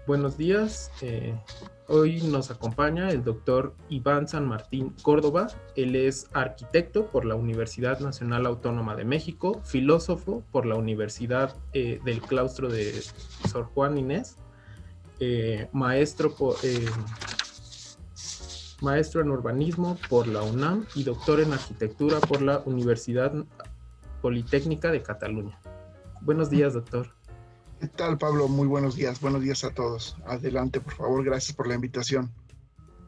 Buenos días. Hoy nos acompaña el doctor Iván San Martín Córdoba. Él es arquitecto por la Universidad Nacional Autónoma de México, filósofo por la Universidad del Claustro de Sor Juan Inés, maestro en urbanismo por la UNAM y doctor en arquitectura por la Universidad Politécnica de Cataluña. Buenos días, doctor. ¿Qué tal, Pablo? Muy buenos días a todos. Adelante, por favor, gracias por la invitación.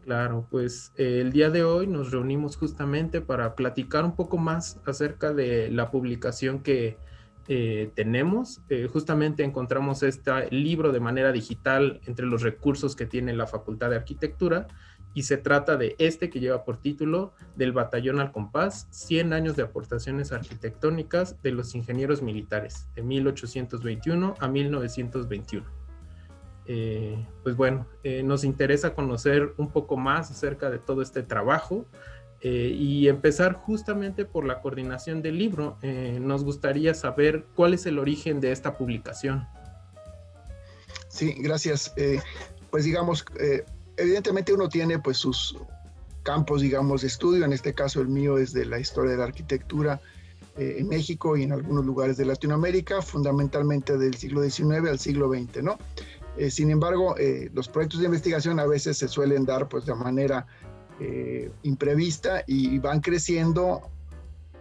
Claro, pues el día de hoy nos reunimos justamente para platicar un poco más acerca de la publicación que tenemos. Justamente encontramos este libro de manera digital entre los recursos que tiene la Facultad de Arquitectura y se trata de este que lleva por título Del Batallón al Compás, 100 años de aportaciones arquitectónicas de los ingenieros militares, de 1821 a 1921. Pues bueno, nos interesa conocer un poco más acerca de todo este trabajo y empezar justamente por la coordinación del libro. Nos gustaría saber cuál es el origen de esta publicación. Sí, gracias. Pues digamos, evidentemente uno tiene pues sus campos, digamos, de estudio. En este caso el mío es de la historia de la arquitectura en México y en algunos lugares de Latinoamérica, fundamentalmente del siglo XIX al siglo XX, ¿no? Sin embargo, los proyectos de investigación a veces se suelen dar pues de manera imprevista y van creciendo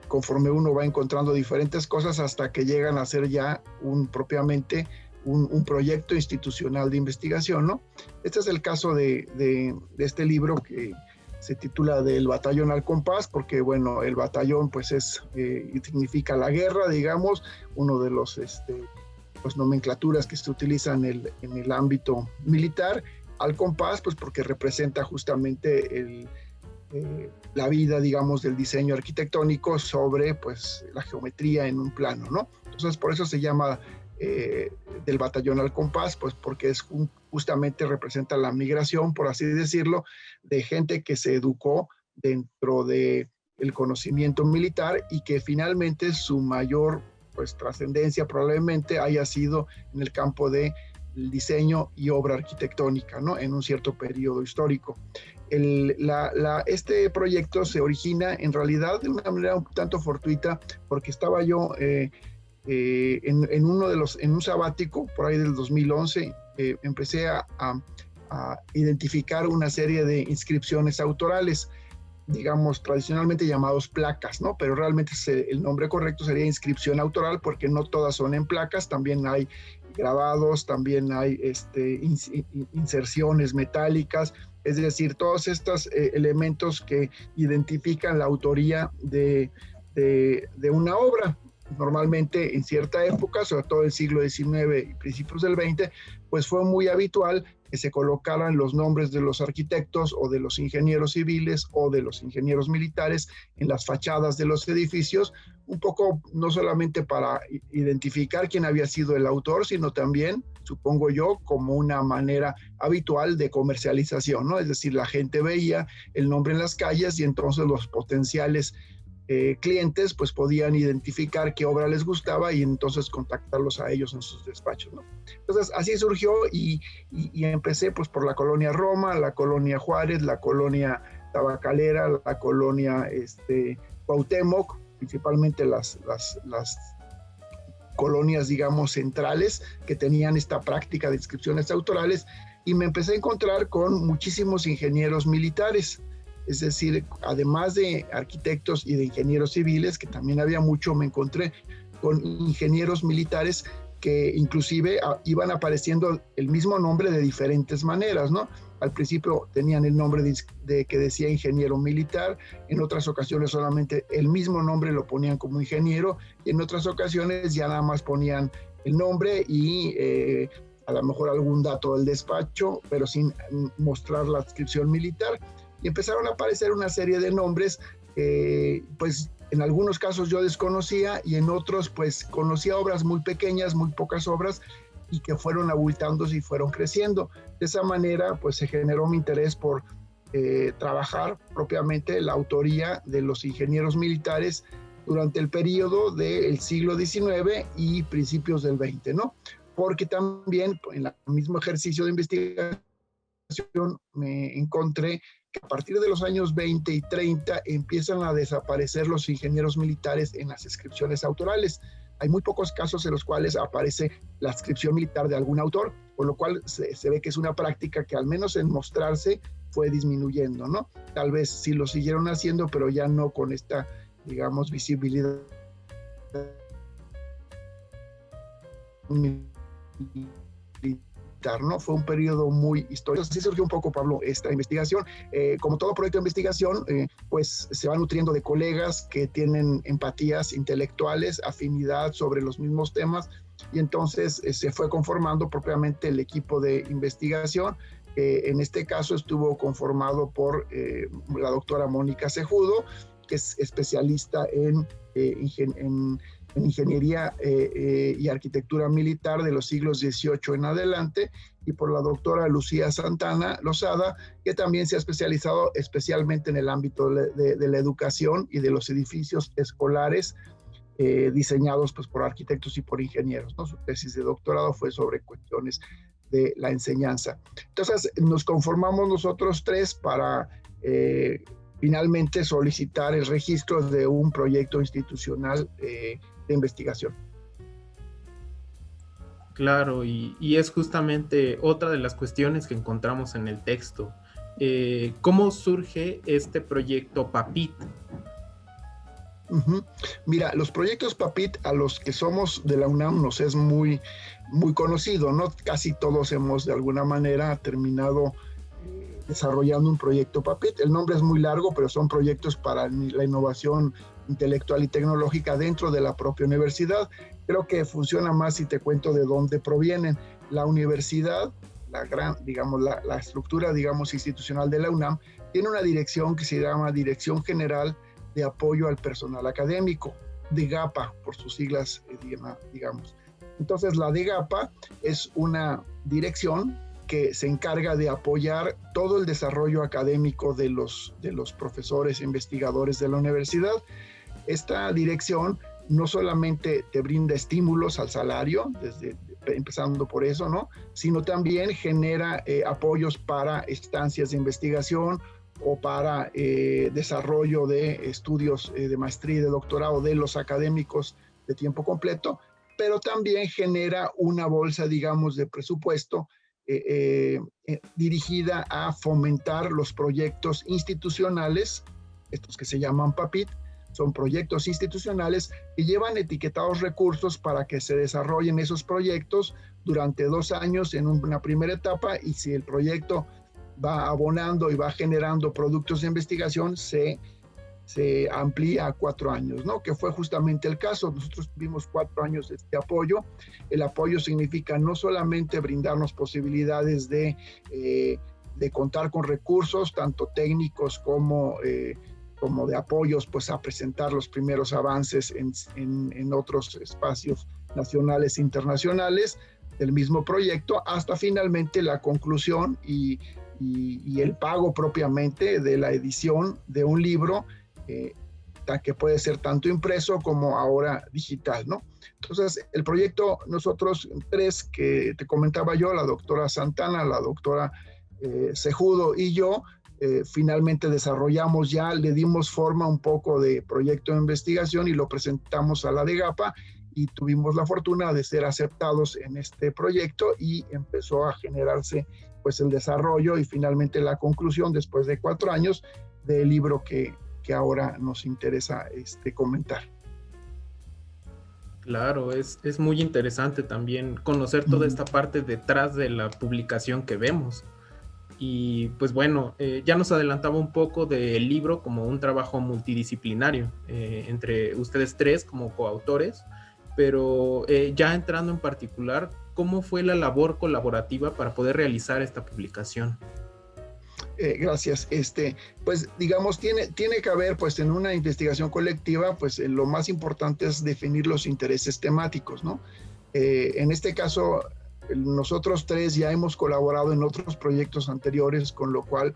conforme uno va encontrando diferentes cosas hasta que llegan a ser ya propiamente un proyecto institucional de investigación, ¿no? Este es el caso de este libro que se titula Del Batallón al Compás, porque bueno, el batallón pues significa la guerra, digamos, uno de los pues nomenclaturas que se utilizan en el ámbito militar, al compás, pues porque representa justamente la vida, digamos, del diseño arquitectónico sobre, pues, la geometría en un plano, ¿no? Entonces, por eso se llama Del Batallón al Compás, pues porque justamente representa la migración, por así decirlo, de gente que se educó dentro del conocimiento militar y que finalmente su mayor pues trascendencia probablemente haya sido en el campo del diseño y obra arquitectónica, ¿no? En un cierto periodo histórico. Este proyecto se origina en realidad de una manera un tanto fortuita porque estaba yo en un sabático por ahí del 2011, empecé a identificar una serie de inscripciones autorales, digamos, tradicionalmente llamados placas, ¿no? Pero realmente el nombre correcto sería inscripción autoral porque no todas son en placas, también hay grabados, también hay inserciones metálicas, es decir, todos estos elementos que identifican la autoría de una obra. Normalmente en cierta época, sobre todo el siglo XIX y principios del XX, pues fue muy habitual que se colocaran los nombres de los arquitectos o de los ingenieros civiles o de los ingenieros militares en las fachadas de los edificios, un poco no solamente para identificar quién había sido el autor, sino también, supongo yo, como una manera habitual de comercialización, ¿no? Es decir, la gente veía el nombre en las calles y entonces los potenciales clientes pues podían identificar qué obra les gustaba y entonces contactarlos a ellos en sus despachos, ¿no? Entonces así surgió y empecé pues por la colonia Roma, la colonia Juárez, la colonia Tabacalera, la colonia Cuauhtémoc, principalmente las colonias, digamos, centrales que tenían esta práctica de inscripciones autorales, y me empecé a encontrar con muchísimos ingenieros militares. Es decir, además de arquitectos y de ingenieros civiles, que también había mucho, me encontré con ingenieros militares que inclusive iban apareciendo el mismo nombre de diferentes maneras, ¿no? Al principio tenían el nombre de que decía ingeniero militar, en otras ocasiones solamente el mismo nombre lo ponían como ingeniero, y en otras ocasiones ya nada más ponían el nombre y a lo mejor algún dato del despacho, pero sin mostrar la adscripción militar. Y empezaron a aparecer una serie de nombres pues en algunos casos yo desconocía y en otros pues conocía obras muy pequeñas, muy pocas obras, y que fueron abultándose y fueron creciendo. De esa manera pues se generó mi interés por trabajar propiamente la autoría de los ingenieros militares durante el periodo del siglo XIX y principios del XX, ¿no? porque también en el mismo ejercicio de investigación me encontré que a partir de los años 20 y 30 empiezan a desaparecer los ingenieros militares en las inscripciones autorales. Hay muy pocos casos en los cuales aparece la inscripción militar de algún autor, por lo cual se ve que es una práctica que al menos en mostrarse fue disminuyendo, ¿no? Tal vez sí lo siguieron haciendo, pero ya no con esta, digamos, visibilidad militar, ¿no? Fue un periodo muy histórico. Así surgió un poco, Pablo, esta investigación. Como todo proyecto de investigación, pues se va nutriendo de colegas que tienen empatías intelectuales, afinidad sobre los mismos temas, y entonces se fue conformando propiamente el equipo de investigación. En este caso estuvo conformado por la doctora Mónica Cejudo, que es especialista en ingeniería y arquitectura militar de los siglos XVIII en adelante, y por la doctora Lucía Santana Lozada, que también se ha especializado especialmente en el ámbito de la educación y de los edificios escolares diseñados pues, por arquitectos y por ingenieros, ¿no? Su tesis de doctorado fue sobre cuestiones de la enseñanza. Entonces nos conformamos nosotros tres para finalmente solicitar el registro de un proyecto institucional de investigación. Claro, y es justamente otra de las cuestiones que encontramos en el texto. ¿Cómo surge este proyecto PAPIT? Mira, los proyectos PAPIT a los que somos de la UNAM nos es muy, muy conocido, ¿no? Casi todos hemos de alguna manera terminado desarrollando un proyecto PAPIT. El nombre es muy largo, pero son proyectos para la innovación intelectual y tecnológica dentro de la propia universidad. Creo que funciona más si te cuento de dónde provienen. La universidad, la estructura, digamos, institucional de la UNAM, tiene una dirección que se llama Dirección General de Apoyo al Personal Académico, DGAPA, por sus siglas, digamos. Entonces, la DGAPA es una dirección que se encarga de apoyar todo el desarrollo académico de los profesores e investigadores de la universidad. Esta dirección no solamente te brinda estímulos al salario, empezando por eso, ¿no? Sino también genera apoyos para estancias de investigación o para desarrollo de estudios de maestría y de doctorado de los académicos de tiempo completo, pero también genera una bolsa, digamos, de presupuesto dirigida a fomentar los proyectos institucionales, estos que se llaman PAPIT. Son proyectos institucionales que llevan etiquetados recursos para que se desarrollen esos proyectos durante 2 años en una primera etapa, y si el proyecto va abonando y va generando productos de investigación, se amplía a 4 años, ¿no? Que fue justamente el caso. Nosotros tuvimos 4 años de este apoyo. El apoyo significa no solamente brindarnos posibilidades de contar con recursos, tanto técnicos como de apoyos, pues a presentar los primeros avances en otros espacios nacionales e internacionales del mismo proyecto, hasta finalmente la conclusión y el pago propiamente de la edición de un libro que puede ser tanto impreso como ahora digital, ¿no? Entonces, el proyecto, nosotros tres que te comentaba yo, la doctora Santana, la doctora Cejudo y yo, finalmente desarrollamos ya, le dimos forma un poco de proyecto de investigación y lo presentamos a la DGAPA, y tuvimos la fortuna de ser aceptados en este proyecto, y empezó a generarse pues el desarrollo y finalmente la conclusión después de 4 años del libro que ahora nos interesa comentar. Claro, es muy interesante también conocer toda esta parte detrás de la publicación que vemos. Y pues bueno, ya nos adelantaba un poco del libro como un trabajo multidisciplinario entre ustedes tres como coautores, pero ya entrando en particular, ¿cómo fue la labor colaborativa para poder realizar esta publicación? Gracias. Pues digamos, tiene que haber, pues en una investigación colectiva, pues lo más importante es definir los intereses temáticos, ¿no? En este caso, nosotros tres ya hemos colaborado en otros proyectos anteriores, con lo cual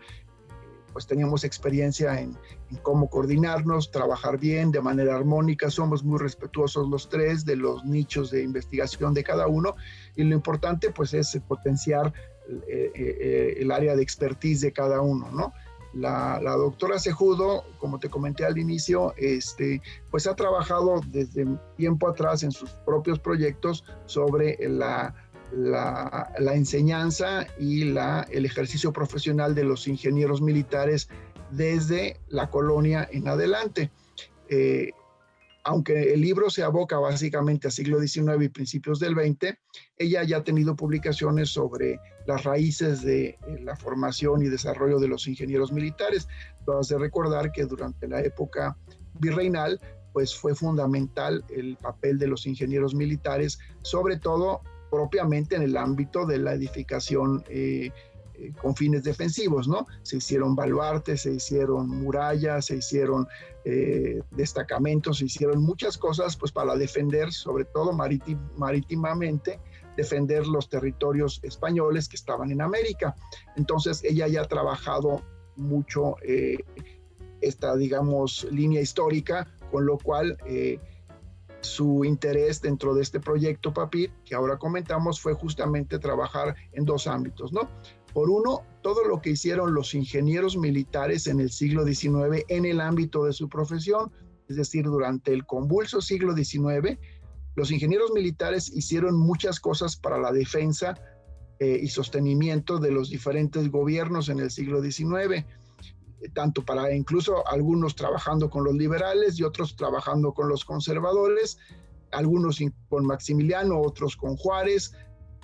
pues teníamos experiencia en cómo coordinarnos, trabajar bien, de manera armónica. Somos muy respetuosos los tres de los nichos de investigación de cada uno, y lo importante pues es potenciar el área de expertise de cada uno, ¿no? La doctora Cejudo, como te comenté al inicio, pues ha trabajado desde tiempo atrás en sus propios proyectos sobre la enseñanza y el ejercicio profesional de los ingenieros militares desde la colonia en adelante. Aunque el libro se aboca básicamente a siglo XIX y principios del XX, ella ya ha tenido publicaciones sobre las raíces de la formación y desarrollo de los ingenieros militares. Tú has de recordar que durante la época virreinal, pues fue fundamental el papel de los ingenieros militares, sobre todo propiamente en el ámbito de la edificación con fines defensivos, ¿no? Se hicieron baluartes, se hicieron murallas, se hicieron destacamentos, se hicieron muchas cosas pues para defender, sobre todo marítimamente, defender los territorios españoles que estaban en América. Entonces ella ya ha trabajado mucho esta, digamos, línea histórica, con lo cual su interés dentro de este proyecto PAPIR, que ahora comentamos, fue justamente trabajar en dos ámbitos, ¿no? Por uno, todo lo que hicieron los ingenieros militares en el siglo XIX en el ámbito de su profesión, es decir, durante el convulso siglo XIX, los ingenieros militares hicieron muchas cosas para la defensa y sostenimiento de los diferentes gobiernos en el siglo XIX, tanto para incluso algunos trabajando con los liberales y otros trabajando con los conservadores, algunos con Maximiliano, otros con Juárez,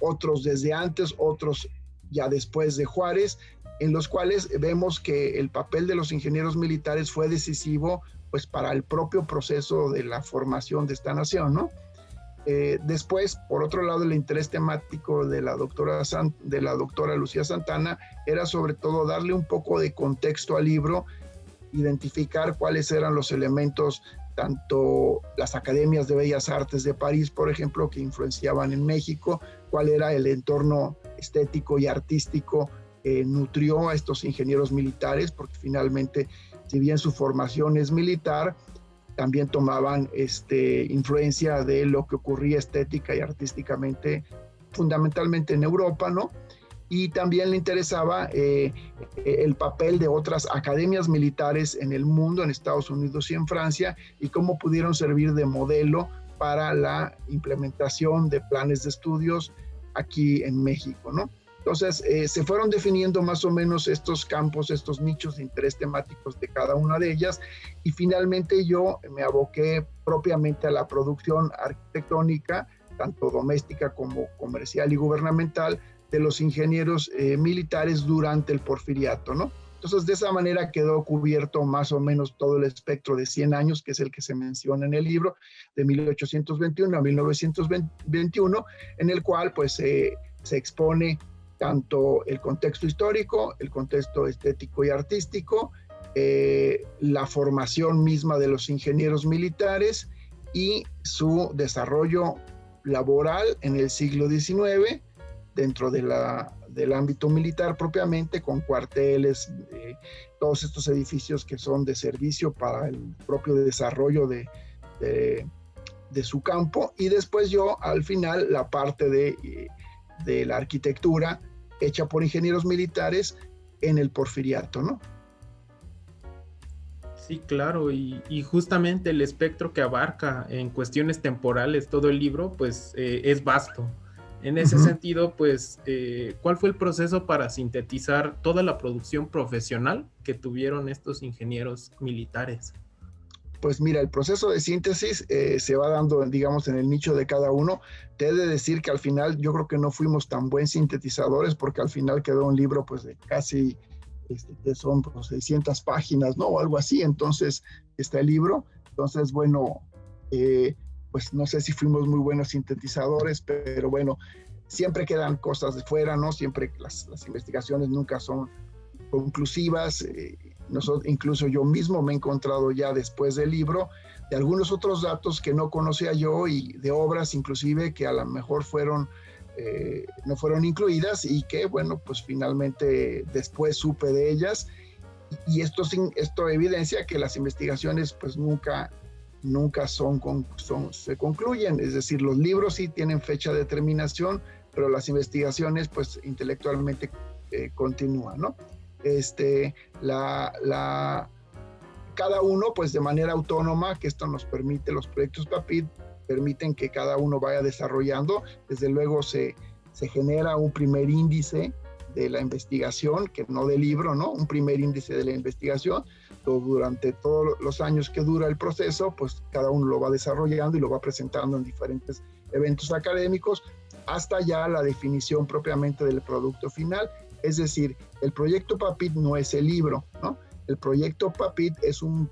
otros desde antes, otros ya después de Juárez, en los cuales vemos que el papel de los ingenieros militares fue decisivo pues para el propio proceso de la formación de esta nación, ¿no? Después, por otro lado, el interés temático de la doctora Lucía Santana era sobre todo darle un poco de contexto al libro, identificar cuáles eran los elementos, tanto las academias de bellas artes de París, por ejemplo, que influenciaban en México, cuál era el entorno estético y artístico que nutrió a estos ingenieros militares, porque finalmente, si bien su formación es militar, también tomaban influencia de lo que ocurría estética y artísticamente, fundamentalmente en Europa, ¿no? Y también le interesaba el papel de otras academias militares en el mundo, en Estados Unidos y en Francia, y cómo pudieron servir de modelo para la implementación de planes de estudios aquí en México, ¿no? Entonces, se fueron definiendo más o menos estos campos, estos nichos de interés temáticos de cada una de ellas, y finalmente yo me aboqué propiamente a la producción arquitectónica, tanto doméstica como comercial y gubernamental, de los ingenieros militares durante el Porfiriato, ¿no? Entonces, de esa manera quedó cubierto más o menos todo el espectro de 100 años, que es el que se menciona en el libro, de 1821 a 1921, en el cual pues se expone tanto el contexto histórico, el contexto estético y artístico, la formación misma de los ingenieros militares y su desarrollo laboral en el siglo XIX dentro del ámbito militar propiamente, con cuarteles, todos estos edificios que son de servicio para el propio desarrollo de su campo, y después yo al final la parte de la arquitectura hecha por ingenieros militares en el Porfiriato, ¿no? Sí, claro, y justamente el espectro que abarca en cuestiones temporales todo el libro, pues es vasto. En ese sentido, pues, ¿cuál fue el proceso para sintetizar toda la producción profesional que tuvieron estos ingenieros militares? Pues mira, el proceso de síntesis se va dando, digamos, en el nicho de cada uno. Te he de decir que al final yo creo que no fuimos tan buen sintetizadores, porque al final quedó un libro pues de casi, que son pues, 600 páginas, ¿no? O algo así. Entonces, está el libro. Entonces, bueno, pues no sé si fuimos muy buenos sintetizadores, pero bueno, siempre quedan cosas de fuera, ¿no? Siempre las investigaciones nunca son conclusivas. Incluso yo mismo me he encontrado ya después del libro de algunos otros datos que no conocía yo, y de obras inclusive que a lo mejor no fueron incluidas, y que bueno, pues finalmente después supe de ellas, Y esto evidencia que las investigaciones pues nunca se concluyen, es decir, los libros sí tienen fecha de terminación, pero las investigaciones pues intelectualmente continúan, ¿no? Cada uno pues de manera autónoma, que esto nos permite, los proyectos PAPIT permiten que cada uno vaya desarrollando, desde luego se genera un primer índice de la investigación, que no del libro, ¿no? Un primer índice de la investigación. Durante todos los años que dura el proceso, pues cada uno lo va desarrollando y lo va presentando en diferentes eventos académicos, hasta ya la definición propiamente del producto final. Es decir, el proyecto PAPIT no es el libro, ¿no? El proyecto PAPIT es un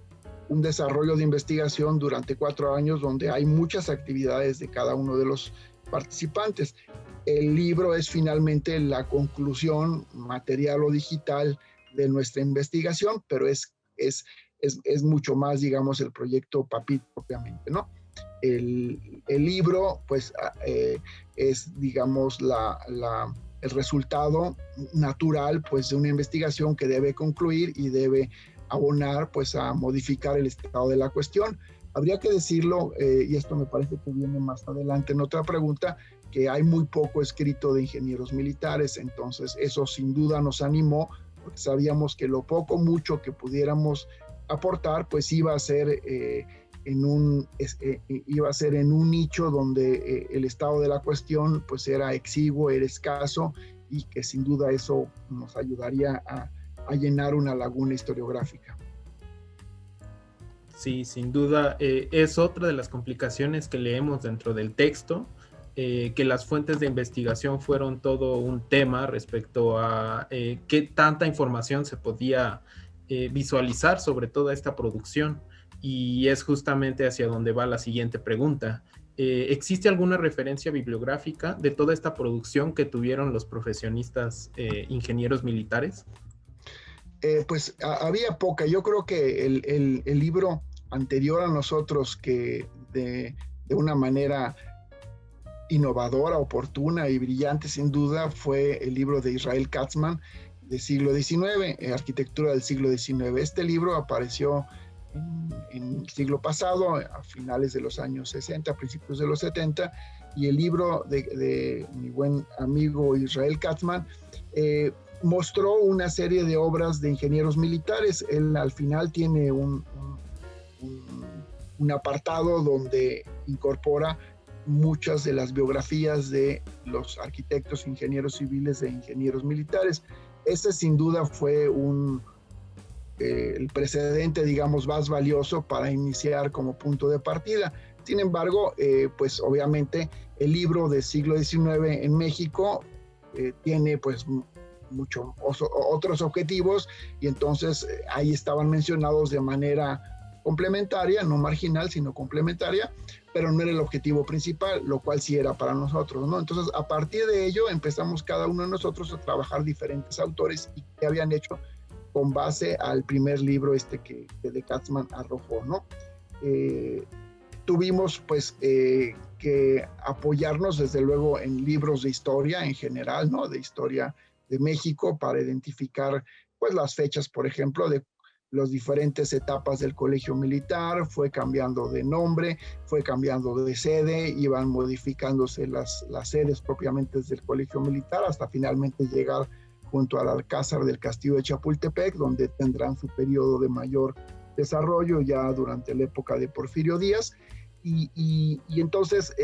desarrollo de investigación durante 4 años donde hay muchas actividades de cada uno de los participantes. El libro es finalmente la conclusión material o digital de nuestra investigación, pero es mucho más, digamos, el proyecto PAPIT propiamente, ¿no? El libro, pues, es, digamos, el resultado natural, pues, de una investigación que debe concluir y debe abonar, pues, a modificar el estado de la cuestión. Habría que decirlo, y esto me parece que viene más adelante en otra pregunta, que hay muy poco escrito de ingenieros militares, entonces eso sin duda nos animó, porque sabíamos que lo poco, mucho que pudiéramos aportar, pues iba a ser en un nicho donde el estado de la cuestión pues era exiguo, era escaso, y que sin duda eso nos ayudaría a llenar una laguna historiográfica. Sí, sin duda, es otra de las complicaciones que leemos dentro del texto, que las fuentes de investigación fueron todo un tema respecto a qué tanta información se podía visualizar sobre toda esta producción, y es justamente hacia donde va la siguiente pregunta. ¿Existe alguna referencia bibliográfica de toda esta producción que tuvieron los profesionistas ingenieros militares? Pues había poca. Yo creo que el libro anterior a nosotros, que de una manera innovadora, oportuna y brillante sin duda, fue el libro de Israel Katzman del siglo XIX, Arquitectura del siglo XIX. Este libro apareció en el siglo pasado, a finales de los años 60, principios de los 70, y el libro de mi buen amigo Israel Katzman mostró una serie de obras de ingenieros militares. Él al final tiene un apartado donde incorpora muchas de las biografías de los arquitectos, ingenieros civiles e ingenieros militares. Ese sin duda fue el precedente, digamos, más valioso para iniciar como punto de partida. Sin embargo, pues obviamente el libro del siglo XIX en México tiene pues muchos otros objetivos, y entonces ahí estaban mencionados de manera complementaria, no marginal, sino complementaria, pero no era el objetivo principal, lo cual sí era para nosotros, ¿no? Entonces, a partir de ello, empezamos cada uno de nosotros a trabajar diferentes autores y que habían hecho con base al primer libro que de Katzman arrojó, ¿no? Tuvimos, pues, que apoyarnos, desde luego, en libros de historia en general, ¿no? De historia de México, para identificar, pues, las fechas, por ejemplo, de las diferentes etapas del colegio militar. Fue cambiando de nombre, fue cambiando de sede, iban modificándose las sedes propiamente del colegio militar, hasta finalmente llegar junto al alcázar del castillo de Chapultepec, donde tendrán su periodo de mayor desarrollo ya durante la época de Porfirio Díaz. Y entonces,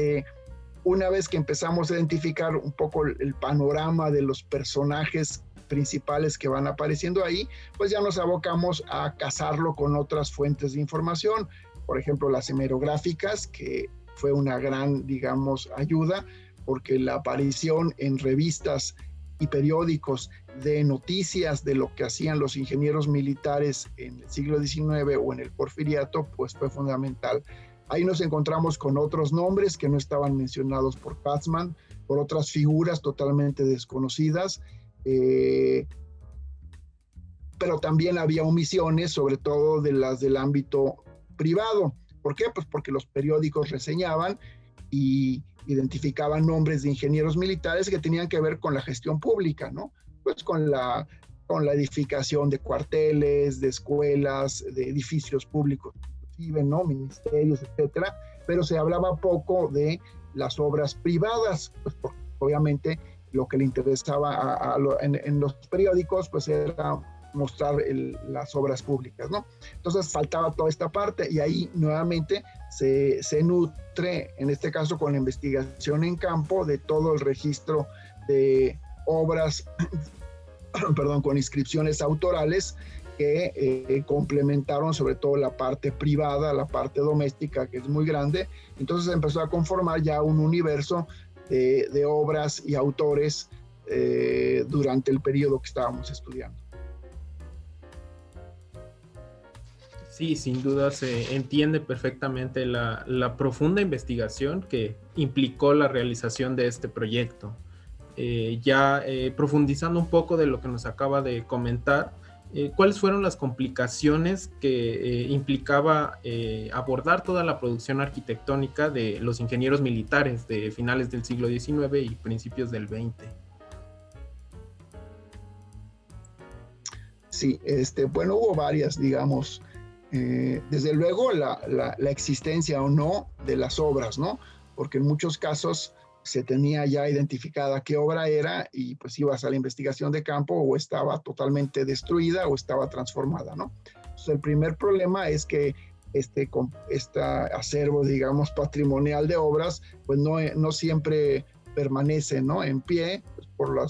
una vez que empezamos a identificar un poco el panorama de los personajes principales que van apareciendo ahí, pues ya nos abocamos a casarlo con otras fuentes de información, por ejemplo las hemerográficas, que fue una gran, digamos, ayuda, porque la aparición en revistas y periódicos de noticias de lo que hacían los ingenieros militares en el siglo XIX o en el Porfiriato, pues fue fundamental. Ahí nos encontramos con otros nombres que no estaban mencionados por Katzman, por otras figuras totalmente desconocidas, pero también había omisiones, sobre todo de las del ámbito privado. ¿Por qué? Pues porque los periódicos reseñaban y identificaban nombres de ingenieros militares que tenían que ver con la gestión pública, ¿no? Pues con con la edificación de cuarteles, de escuelas, de edificios públicos, inclusive, ¿no? Ministerios, etcétera, pero se hablaba poco de las obras privadas, pues porque obviamente lo que le interesaba en los periódicos pues era mostrar las obras públicas, ¿no? Entonces faltaba toda esta parte y ahí nuevamente se nutre, en este caso con la investigación en campo, de todo el registro de obras, perdón, con inscripciones autorales que complementaron sobre todo la parte privada, la parte doméstica, que es muy grande. Entonces empezó a conformar ya un universo de obras y autores durante el periodo que estábamos estudiando. Sí, sin duda se entiende perfectamente la profunda investigación que implicó la realización de este proyecto. Profundizando un poco de lo que nos acaba de comentar, ¿cuáles fueron las complicaciones que implicaba abordar toda la producción arquitectónica de los ingenieros militares de finales del siglo XIX y principios del XX? Sí, bueno, hubo varias, digamos. Desde luego la existencia o no de las obras, ¿no? Porque en muchos casos se tenía ya identificada qué obra era y pues ibas a la investigación de campo o estaba totalmente destruida o estaba transformada, ¿no? Entonces el primer problema es que este acervo, digamos, patrimonial de obras, pues no siempre permanece, ¿no? En pie, pues por la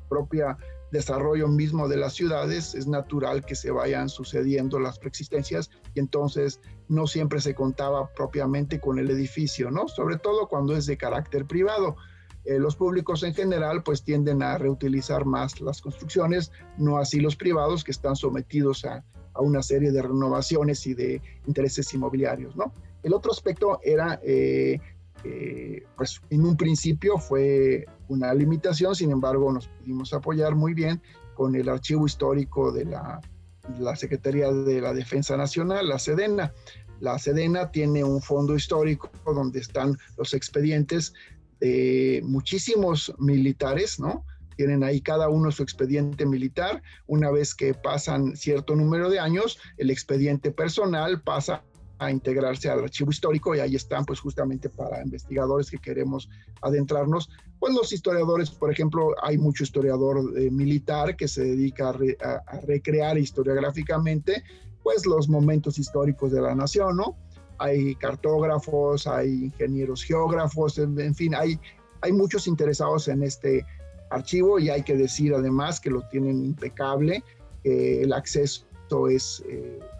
propia desarrollo mismo de las ciudades, es natural que se vayan sucediendo las preexistencias y entonces no siempre se contaba propiamente con el edificio, ¿no? Sobre todo cuando es de carácter privado. Los públicos en general pues tienden a reutilizar más las construcciones, no así los privados que están sometidos a una serie de renovaciones y de intereses inmobiliarios, ¿no? El otro aspecto era pues en un principio fue una limitación, sin embargo nos pudimos apoyar muy bien con el archivo histórico de la Secretaría de la Defensa Nacional, la Sedena. La Sedena tiene un fondo histórico donde están los expedientes de muchísimos militares, ¿no? Tienen ahí cada uno su expediente militar. Una vez que pasan cierto número de años, el expediente personal pasa a integrarse al archivo histórico y ahí están pues justamente para investigadores que queremos adentrarnos. Pues los historiadores, por ejemplo, hay mucho historiador militar que se dedica a recrear historiográficamente pues los momentos históricos de la nación, ¿no? Hay cartógrafos, hay ingenieros geógrafos, en fin, hay muchos interesados en este archivo y hay que decir además que lo tienen impecable, el acceso es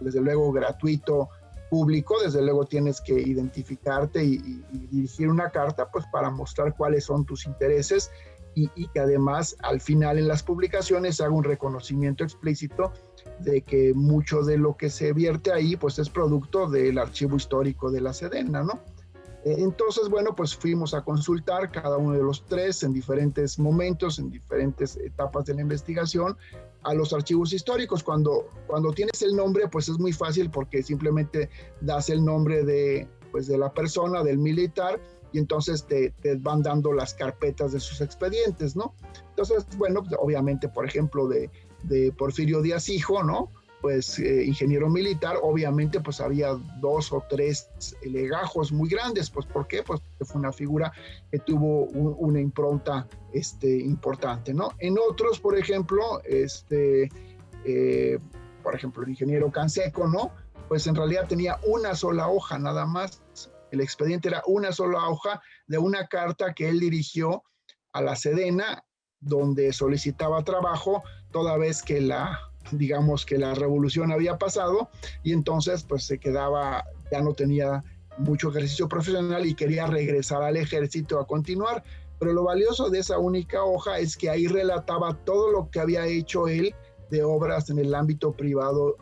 desde luego gratuito, público, desde luego tienes que identificarte y dirigir una carta pues para mostrar cuáles son tus intereses y que además al final en las publicaciones haga un reconocimiento explícito de que mucho de lo que se vierte ahí pues es producto del archivo histórico de la Sedena, ¿no? Entonces, bueno, pues fuimos a consultar cada uno de los tres en diferentes momentos, en diferentes etapas de la investigación, a los archivos históricos. Cuando tienes el nombre, pues es muy fácil porque simplemente das el nombre de la persona, del militar, y entonces te van dando las carpetas de sus expedientes, ¿no? Entonces, bueno, obviamente, por ejemplo, de Porfirio Díaz Hijo, ¿no? Pues ingeniero militar, obviamente pues había 2 o 3 legajos muy grandes, pues ¿por qué? Pues porque fue una figura que tuvo una impronta importante, ¿no? En otros, por ejemplo, el ingeniero Canseco, ¿no? Pues en realidad tenía una sola hoja nada más, el expediente era una sola hoja de una carta que él dirigió a la Sedena, donde solicitaba trabajo, toda vez que la revolución había pasado y entonces pues se quedaba, ya no tenía mucho ejercicio profesional y quería regresar al ejército a continuar, pero lo valioso de esa única hoja es que ahí relataba todo lo que había hecho él de obras en el ámbito privado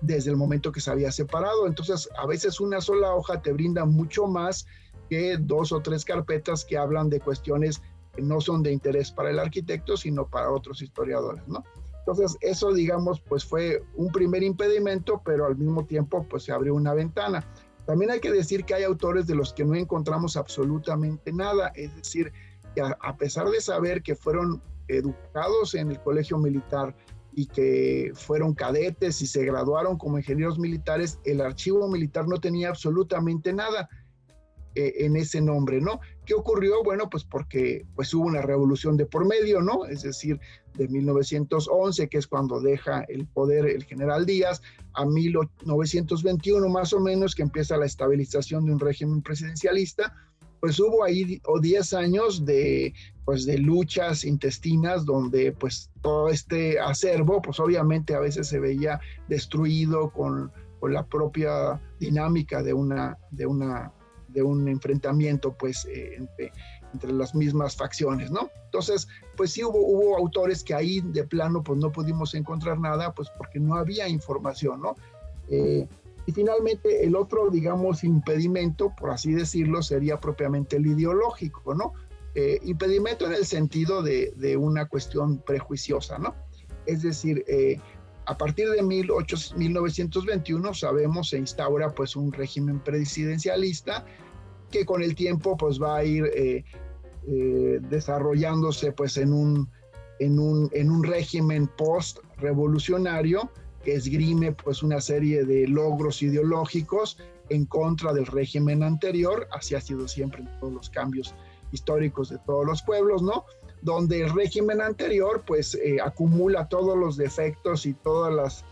desde el momento que se había separado. Entonces a veces una sola hoja te brinda mucho más que 2 o 3 carpetas que hablan de cuestiones que no son de interés para el arquitecto sino para otros historiadores, ¿no? Entonces eso, digamos, pues fue un primer impedimento, pero al mismo tiempo pues se abrió una ventana. También hay que decir que hay autores de los que no encontramos absolutamente nada, es decir, que a pesar de saber que fueron educados en el colegio militar, y que fueron cadetes y se graduaron como ingenieros militares, el archivo militar no tenía absolutamente nada en ese nombre, ¿no? ¿Qué ocurrió? Bueno, pues porque pues hubo una revolución de por medio, ¿no? Es decir, de 1911, que es cuando deja el poder el general Díaz, a 1921 más o menos, que empieza la estabilización de un régimen presidencialista, pues hubo ahí 10 años pues de luchas intestinas donde pues todo este acervo, pues obviamente a veces se veía destruido con la propia dinámica de un enfrentamiento pues entre las mismas facciones, ¿no? Entonces, pues sí hubo autores que ahí de plano pues no pudimos encontrar nada, pues porque no había información, ¿no? Y finalmente el otro, digamos, impedimento, por así decirlo, sería propiamente el ideológico, ¿no? Impedimento en el sentido de una cuestión prejuiciosa, ¿no? Es decir, a partir de 1921 sabemos se instaura pues un régimen presidencialista que con el tiempo pues va a ir desarrollándose pues en un régimen post-revolucionario que esgrime pues una serie de logros ideológicos en contra del régimen anterior. Así ha sido siempre en todos los cambios históricos de todos los pueblos, ¿no? Donde el régimen anterior pues acumula todos los defectos y todas las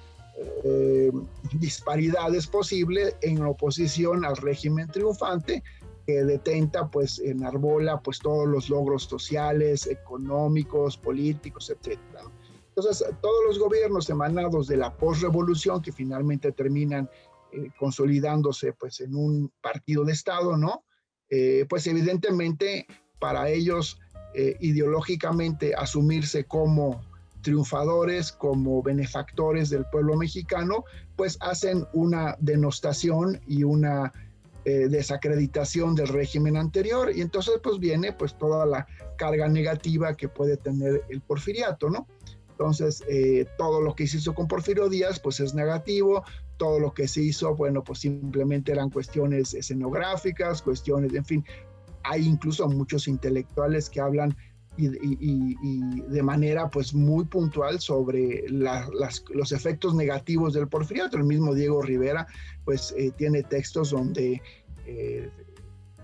disparidades posibles en oposición al régimen triunfante, que detenta, pues enarbola pues todos los logros sociales, económicos, políticos, etcétera. Entonces, todos los gobiernos emanados de la posrevolución que finalmente terminan consolidándose pues en un partido de Estado, ¿no? Pues evidentemente para ellos ideológicamente asumirse como triunfadores, como benefactores del pueblo mexicano, pues hacen una denostación y una desacreditación del régimen anterior, y entonces pues viene pues toda la carga negativa que puede tener el porfiriato, ¿no? Entonces todo lo que se hizo con Porfirio Díaz pues es negativo, todo lo que se hizo, bueno, pues simplemente eran cuestiones escenográficas, cuestiones, en fin, hay incluso muchos intelectuales que hablan y de manera pues muy puntual sobre los efectos negativos del porfiriato. El mismo Diego Rivera pues tiene textos donde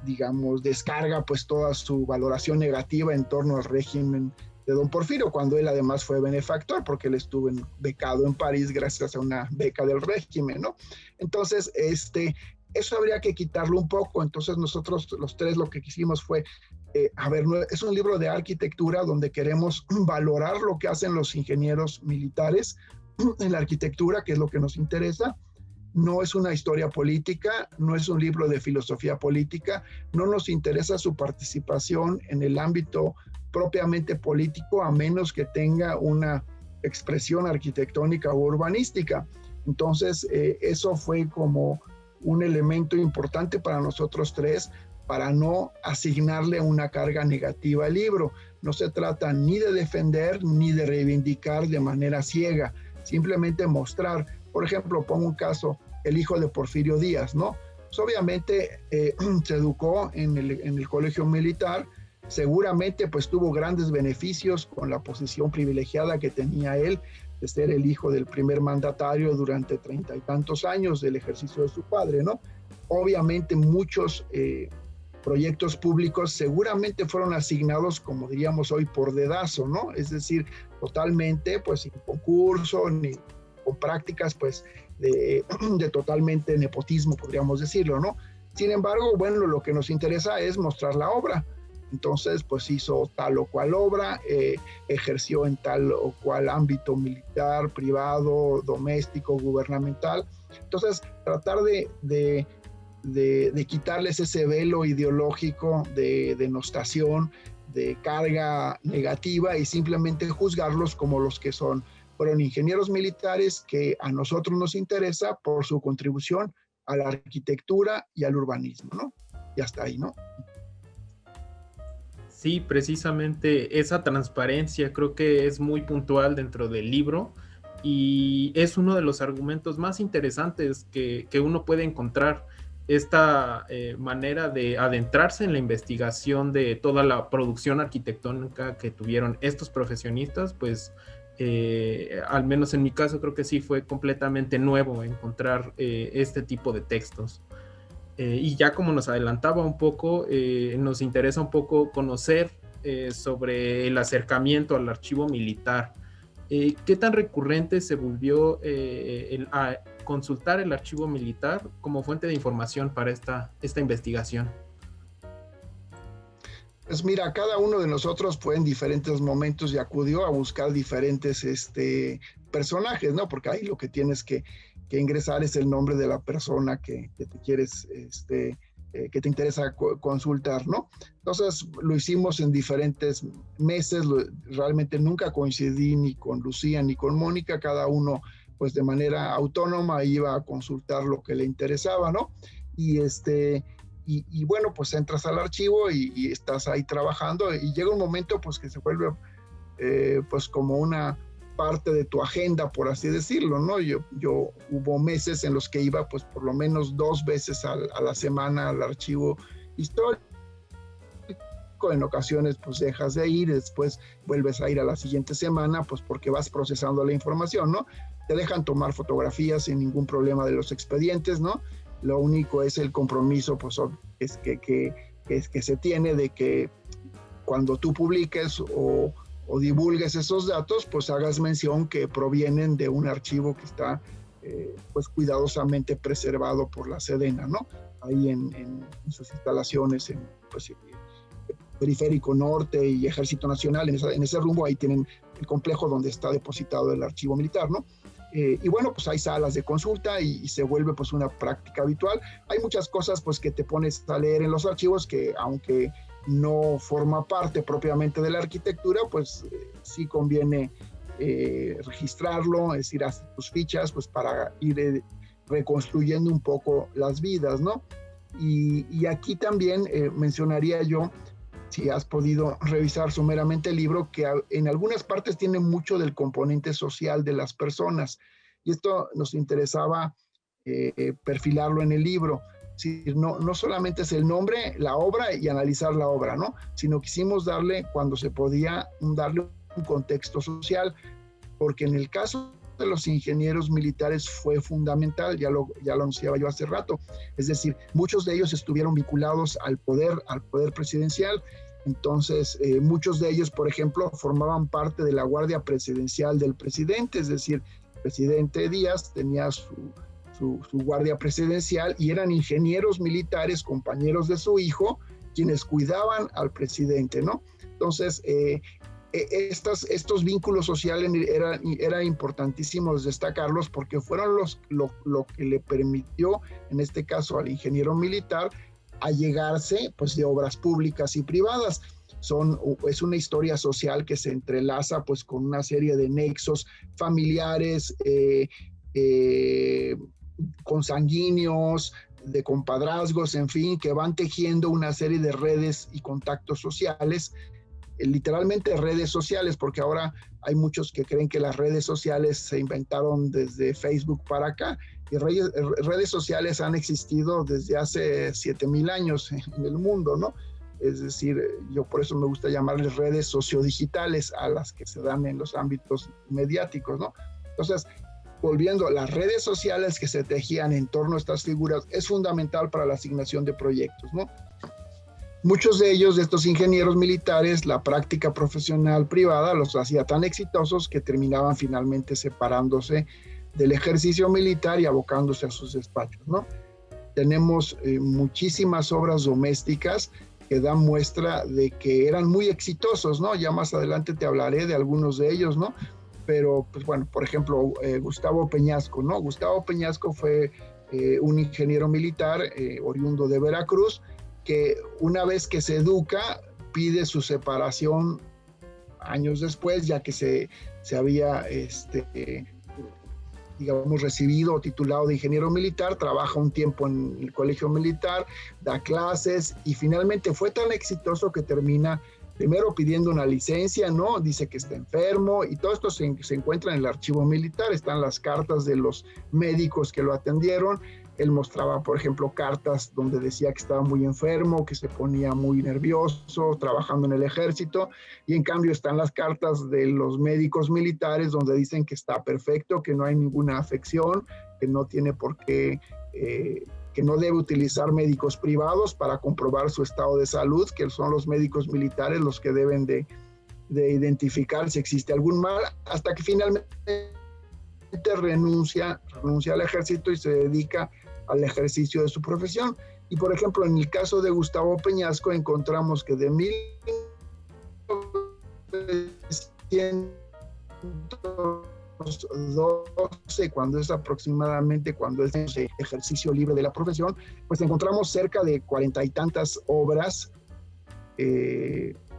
digamos descarga pues toda su valoración negativa en torno al régimen de don Porfirio, cuando él además fue benefactor porque él estuvo becado en París gracias a una beca del régimen, ¿no? Entonces eso habría que quitarlo un poco. Entonces nosotros los tres lo que quisimos fue, a ver, es un libro de arquitectura donde queremos valorar lo que hacen los ingenieros militares en la arquitectura, que es lo que nos interesa. No es una historia política, no es un libro de filosofía política, no nos interesa su participación en el ámbito propiamente político, a menos que tenga una expresión arquitectónica o urbanística. Entonces, eso fue como un elemento importante para nosotros tres, para no asignarle una carga negativa al libro. No se trata ni de defender ni de reivindicar de manera ciega, simplemente mostrar. Por ejemplo, pongo un caso, el hijo de Porfirio Díaz, ¿no? Pues obviamente se educó en el colegio militar, seguramente pues tuvo grandes beneficios con la posición privilegiada que tenía él de ser el hijo del primer mandatario durante 30 y tantos años del ejercicio de su padre, ¿no? Obviamente muchos proyectos públicos seguramente fueron asignados, como diríamos hoy, por dedazo, ¿no? Es decir, totalmente pues sin concurso ni con prácticas pues de totalmente nepotismo, podríamos decirlo, ¿no? Sin embargo, bueno, lo que nos interesa es mostrar la obra. Entonces, pues hizo tal o cual obra, ejerció en tal o cual ámbito militar, privado, doméstico, gubernamental. Entonces, tratar de quitarles ese velo ideológico de denostación, de carga negativa, y simplemente juzgarlos como los que son. Fueron ingenieros militares que a nosotros nos interesa por su contribución a la arquitectura y al urbanismo, ¿no? Y hasta ahí, ¿no? Sí, precisamente esa transparencia creo que es muy puntual dentro del libro y es uno de los argumentos más interesantes que uno puede encontrar. Esta manera de adentrarse en la investigación de toda la producción arquitectónica que tuvieron estos profesionistas, pues Al menos en mi caso creo que sí fue completamente nuevo encontrar este tipo de textos. Y ya como nos adelantaba un poco, nos interesa un poco conocer sobre el acercamiento al archivo militar. ¿Qué tan recurrente se volvió a consultar el archivo militar como fuente de información para esta investigación? Pues mira, cada uno de nosotros fue en diferentes momentos y acudió a buscar diferentes personajes, ¿no? Porque ahí lo que tienes que ingresar es el nombre de la persona que te quieres, que te interesa consultar, ¿no? Entonces lo hicimos en diferentes meses, realmente nunca coincidí ni con Lucía ni con Mónica, cada uno pues de manera autónoma iba a consultar lo que le interesaba, ¿no? Y bueno, pues entras al archivo y estás ahí trabajando y llega un momento pues que se vuelve pues como una parte de tu agenda, por así decirlo, ¿no? Yo hubo meses en los que iba pues por lo menos 2 veces a la semana al archivo histórico. En ocasiones pues dejas de ir, después vuelves a ir a la siguiente semana pues porque vas procesando la información, ¿no? Te dejan tomar fotografías sin ningún problema de los expedientes, ¿no? Lo único es el compromiso pues es que se tiene de que cuando tú publiques o divulgues esos datos, pues hagas mención que provienen de un archivo que está pues cuidadosamente preservado por la Sedena, ¿no? Ahí en sus instalaciones en pues, Periférico Norte y Ejército Nacional, en ese rumbo, ahí tienen el complejo donde está depositado el archivo militar, ¿no? Y bueno, pues hay salas de consulta y se vuelve pues una práctica habitual. Hay muchas cosas pues que te pones a leer en los archivos que aunque no forma parte propiamente de la arquitectura, pues sí conviene registrarlo, es decir, hacer tus fichas pues para ir reconstruyendo un poco las vidas, ¿no? Y aquí también mencionaría yo, si has podido revisar someramente el libro, que en algunas partes tiene mucho del componente social de las personas. Y esto nos interesaba perfilarlo en el libro. Sí, no solamente es el nombre, la obra y analizar la obra, ¿no? Sino quisimos darle, cuando se podía, darle un contexto social, porque en el caso de los ingenieros militares fue fundamental, ya lo anunciaba yo hace rato, es decir, muchos de ellos estuvieron vinculados al poder presidencial. Entonces, muchos de ellos, por ejemplo, formaban parte de la guardia presidencial del presidente, es decir, el presidente Díaz tenía su guardia presidencial y eran ingenieros militares, compañeros de su hijo, quienes cuidaban al presidente, ¿no? Entonces, estos vínculos sociales era importantísimos destacarlos porque fueron lo que le permitió, en este caso al ingeniero militar, allegarse pues de obras públicas y privadas. Es una historia social que se entrelaza pues con una serie de nexos familiares, consanguíneos, de compadrazgos, en fin, que van tejiendo una serie de redes y contactos sociales, literalmente redes sociales, porque ahora hay muchos que creen que las redes sociales se inventaron desde Facebook para acá, y redes sociales han existido desde hace 7,000 años en el mundo, ¿no? Es decir, yo por eso me gusta llamarles redes sociodigitales a las que se dan en los ámbitos mediáticos, ¿no? Entonces, volviendo, las redes sociales que se tejían en torno a estas figuras es fundamental para la asignación de proyectos, ¿no? Muchos de ellos, de estos ingenieros militares, la práctica profesional privada los hacía tan exitosos que terminaban finalmente separándose del ejercicio militar y abocándose a sus despachos, ¿no? Tenemos muchísimas obras domésticas que dan muestra de que eran muy exitosos, ¿no? Ya más adelante te hablaré de algunos de ellos, ¿no? Pero, pues bueno, por ejemplo, Gustavo Peñasco, ¿no? Gustavo Peñasco fue un ingeniero militar oriundo de Veracruz, que una vez que se educa, pide su separación años después, ya que se había, digamos, recibido o titulado de ingeniero militar, trabaja un tiempo en el colegio militar, da clases y finalmente fue tan exitoso que termina primero pidiendo una licencia, ¿no? Dice que está enfermo y todo esto se encuentra en el archivo militar, están las cartas de los médicos que lo atendieron Él mostraba, por ejemplo, cartas donde decía que estaba muy enfermo, que se ponía muy nervioso trabajando en el ejército, y en cambio están las cartas de los médicos militares donde dicen que está perfecto, que no hay ninguna afección, que no tiene por qué, que no debe utilizar médicos privados para comprobar su estado de salud, que son los médicos militares los que deben de identificar si existe algún mal, hasta que finalmente renuncia al ejército y se dedica al ejercicio de su profesión. Y por ejemplo, en el caso de Gustavo Peñasco encontramos que de 1912, cuando es aproximadamente cuando es el ejercicio libre de la profesión, pues encontramos cerca de 40 y tantas obras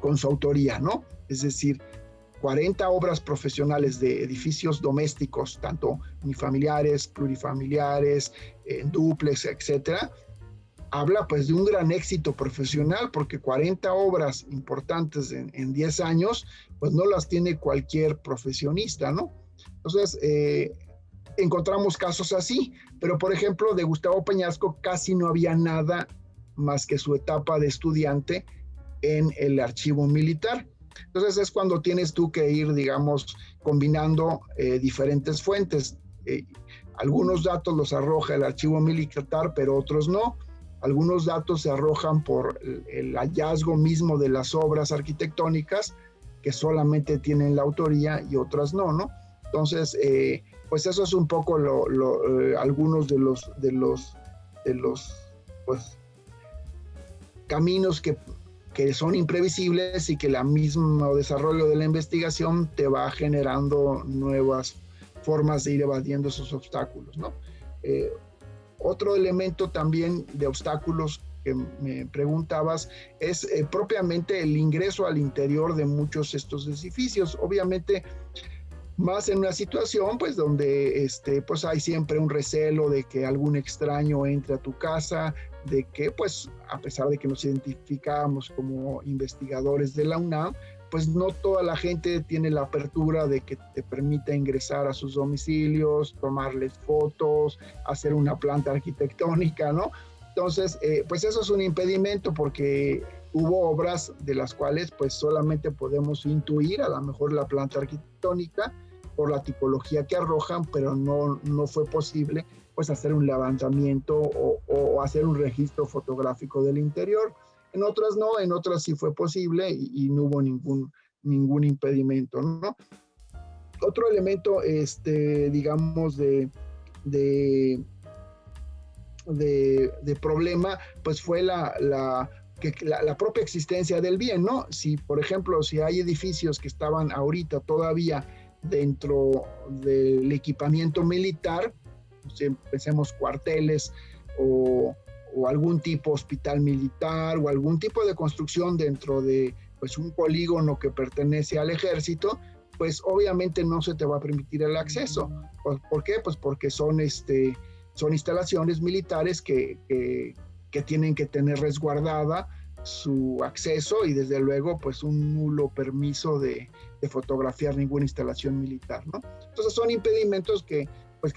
con su autoría, ¿no? Es decir, 40 obras profesionales de edificios domésticos, tanto unifamiliares, plurifamiliares, dúplex, etcétera. Habla pues de un gran éxito profesional, porque 40 obras importantes en 10 años, pues no las tiene cualquier profesionista, ¿no? Entonces, encontramos casos así, pero por ejemplo, de Gustavo Peñasco casi no había nada más que su etapa de estudiante en el archivo militar. Entonces es cuando tienes tú que ir, digamos, combinando diferentes fuentes. Algunos datos los arroja el archivo militar, pero otros no. Algunos datos se arrojan por el hallazgo mismo de las obras arquitectónicas, que solamente tienen la autoría, y otras no, ¿no? Entonces, pues eso es un poco algunos de los pues, caminos que son imprevisibles y que el mismo desarrollo de la investigación te va generando nuevas formas de ir evadiendo esos obstáculos, ¿no? Otro elemento también de obstáculos que me preguntabas es propiamente el ingreso al interior de muchos de estos edificios. Obviamente, más en una situación pues donde pues hay siempre un recelo de que algún extraño entre a tu casa, de que pues a pesar de que nos identificamos como investigadores de la UNAM, pues no toda la gente tiene la apertura de que te permita ingresar a sus domicilios, tomarles fotos, hacer una planta arquitectónica, ¿no? Entonces, pues eso es un impedimento, porque hubo obras de las cuales pues solamente podemos intuir a lo mejor la planta arquitectónica por la tipología que arrojan, pero no fue posible pues hacer un levantamiento o hacer un registro fotográfico del interior. En otras no, en otras sí fue posible y no hubo ningún impedimento, ¿no? Otro elemento, digamos, de problema, pues fue la propia existencia del bien, ¿no? Si, por ejemplo, si hay edificios que estaban ahorita todavía dentro del equipamiento militar, si pensemos cuarteles o algún tipo hospital militar o algún tipo de construcción dentro de pues un polígono que pertenece al ejército, pues obviamente no se te va a permitir el acceso. ¿Por qué? Pues porque son instalaciones militares que tienen que tener resguardada su acceso y desde luego pues un nulo permiso de fotografiar ninguna instalación militar, ¿no? Entonces son impedimentos que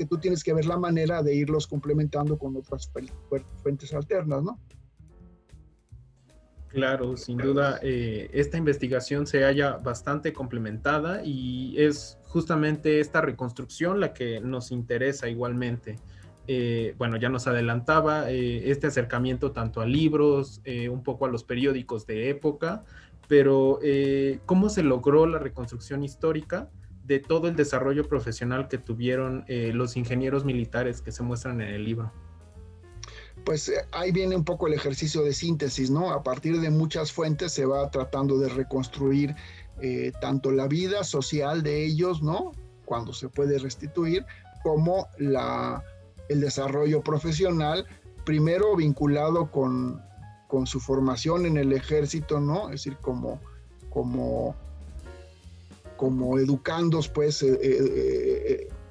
tú tienes que ver la manera de irlos complementando con otras fuentes alternas, ¿no? Claro, sin duda, esta investigación se halla bastante complementada y es justamente esta reconstrucción la que nos interesa igualmente. Bueno, ya nos adelantaba este acercamiento tanto a libros, un poco a los periódicos de época, pero ¿cómo se logró la reconstrucción histórica de todo el desarrollo profesional que tuvieron los ingenieros militares que se muestran en el libro? Pues ahí viene un poco el ejercicio de síntesis, ¿no? A partir de muchas fuentes se va tratando de reconstruir tanto la vida social de ellos, ¿no? Cuando se puede restituir, como el desarrollo profesional, primero vinculado con su formación en el ejército, ¿no? Es decir, como educandos, pues,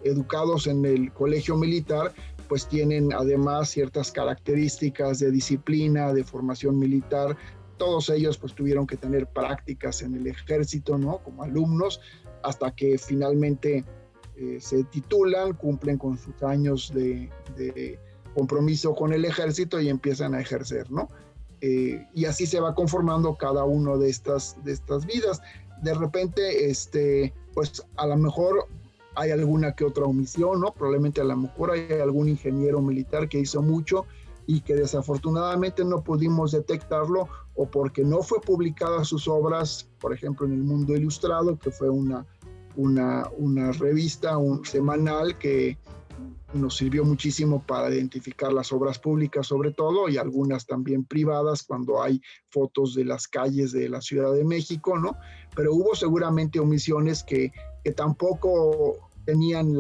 educados en el colegio militar, pues tienen además ciertas características de disciplina, de formación militar. Todos ellos pues tuvieron que tener prácticas en el ejército, ¿no? Como alumnos, hasta que finalmente se titulan, cumplen con sus años de compromiso con el ejército y empiezan a ejercer, ¿no? Y así se va conformando cada uno de estas vidas. De repente, pues a lo mejor hay alguna que otra omisión, ¿no? Probablemente a lo mejor hay algún ingeniero militar que hizo mucho y que desafortunadamente no pudimos detectarlo, o porque no fue publicada sus obras, por ejemplo, en El Mundo Ilustrado, que fue una revista semanal que nos sirvió muchísimo para identificar las obras públicas sobre todo, y algunas también privadas cuando hay fotos de las calles de la Ciudad de México, ¿no? Pero hubo seguramente omisiones que tampoco tenían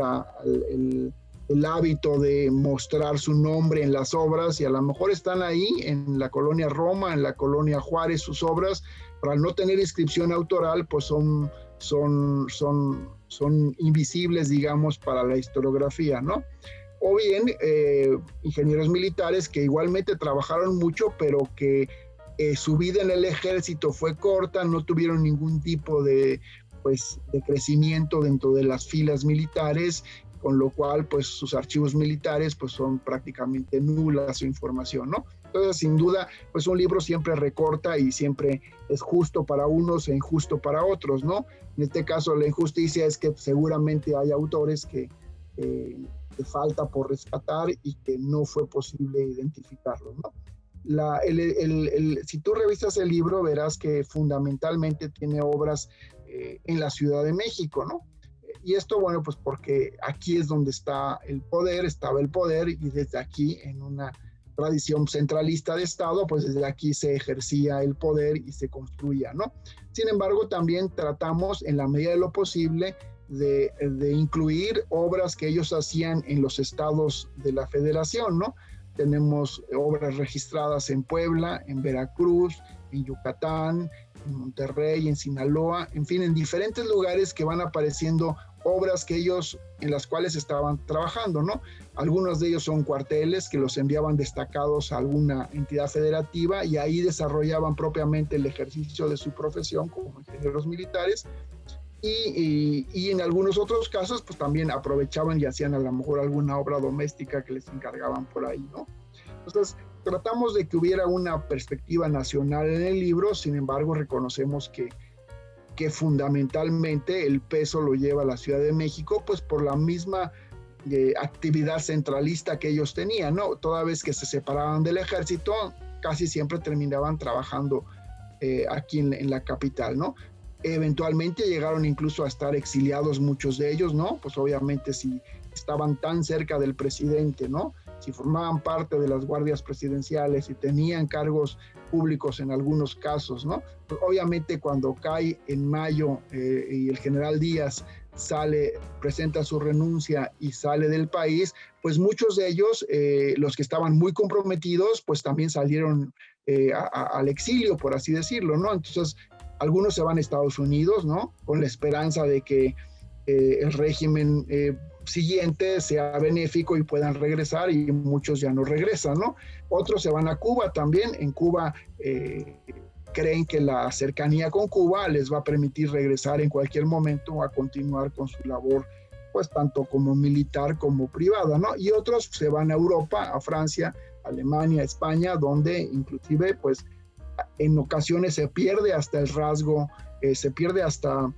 el hábito de mostrar su nombre en las obras, y a lo mejor están ahí en la colonia Roma, en la colonia Juárez, sus obras, para no tener inscripción autoral, pues son invisibles, digamos, para la historiografía, ¿no? O bien ingenieros militares que igualmente trabajaron mucho, pero que su vida en el ejército fue corta, no tuvieron ningún tipo de crecimiento dentro de las filas militares, con lo cual pues sus archivos militares pues son prácticamente nulas su información, ¿no? Entonces, sin duda, pues un libro siempre recorta y siempre es justo para unos e injusto para otros, ¿no? En este caso, la injusticia es que seguramente hay autores que falta por rescatar y que no fue posible identificarlos, ¿no? Si tú revisas el libro, verás que fundamentalmente tiene obras en la Ciudad de México, ¿no? Y esto, bueno, pues porque aquí es donde estaba el poder, y desde aquí, en una tradición centralista de Estado, pues desde aquí se ejercía el poder y se construía, ¿no? Sin embargo, también tratamos, en la medida de lo posible, de incluir obras que ellos hacían en los estados de la Federación, ¿no? Tenemos obras registradas en Puebla, en Veracruz, en Yucatán, en Monterrey, en Sinaloa, en fin, en diferentes lugares que van apareciendo obras en las cuales estaban trabajando, ¿no? Algunos de ellos son cuarteles que los enviaban destacados a alguna entidad federativa, y ahí desarrollaban propiamente el ejercicio de su profesión como ingenieros militares, y en algunos otros casos pues también aprovechaban y hacían a lo mejor alguna obra doméstica que les encargaban por ahí, ¿no? Entonces tratamos de que hubiera una perspectiva nacional en el libro. Sin embargo, reconocemos que fundamentalmente el peso lo lleva la Ciudad de México, pues por la misma actividad centralista que ellos tenían, ¿no? Toda vez que se separaban del ejército, casi siempre terminaban trabajando aquí en la capital, ¿no? Eventualmente llegaron incluso a estar exiliados muchos de ellos, ¿no? Pues obviamente si estaban tan cerca del presidente, ¿no? Si formaban parte de las guardias presidenciales y tenían cargos públicos en algunos casos, ¿no? Pues obviamente cuando cae en mayo y el general Díaz presenta su renuncia y sale del país, pues muchos de ellos, los que estaban muy comprometidos, pues también salieron al exilio, por así decirlo, ¿no? Entonces, algunos se van a Estados Unidos, ¿no? Con la esperanza de que el régimen siguiente sea benéfico y puedan regresar, y muchos ya no regresan, ¿no? Otros se van a Cuba también. En Cuba creen que la cercanía con Cuba les va a permitir regresar en cualquier momento a continuar con su labor, pues tanto como militar como privada, ¿no? Y otros se van a Europa, a Francia, Alemania, España, donde inclusive pues en ocasiones se pierde hasta el rasgo, se pierde hasta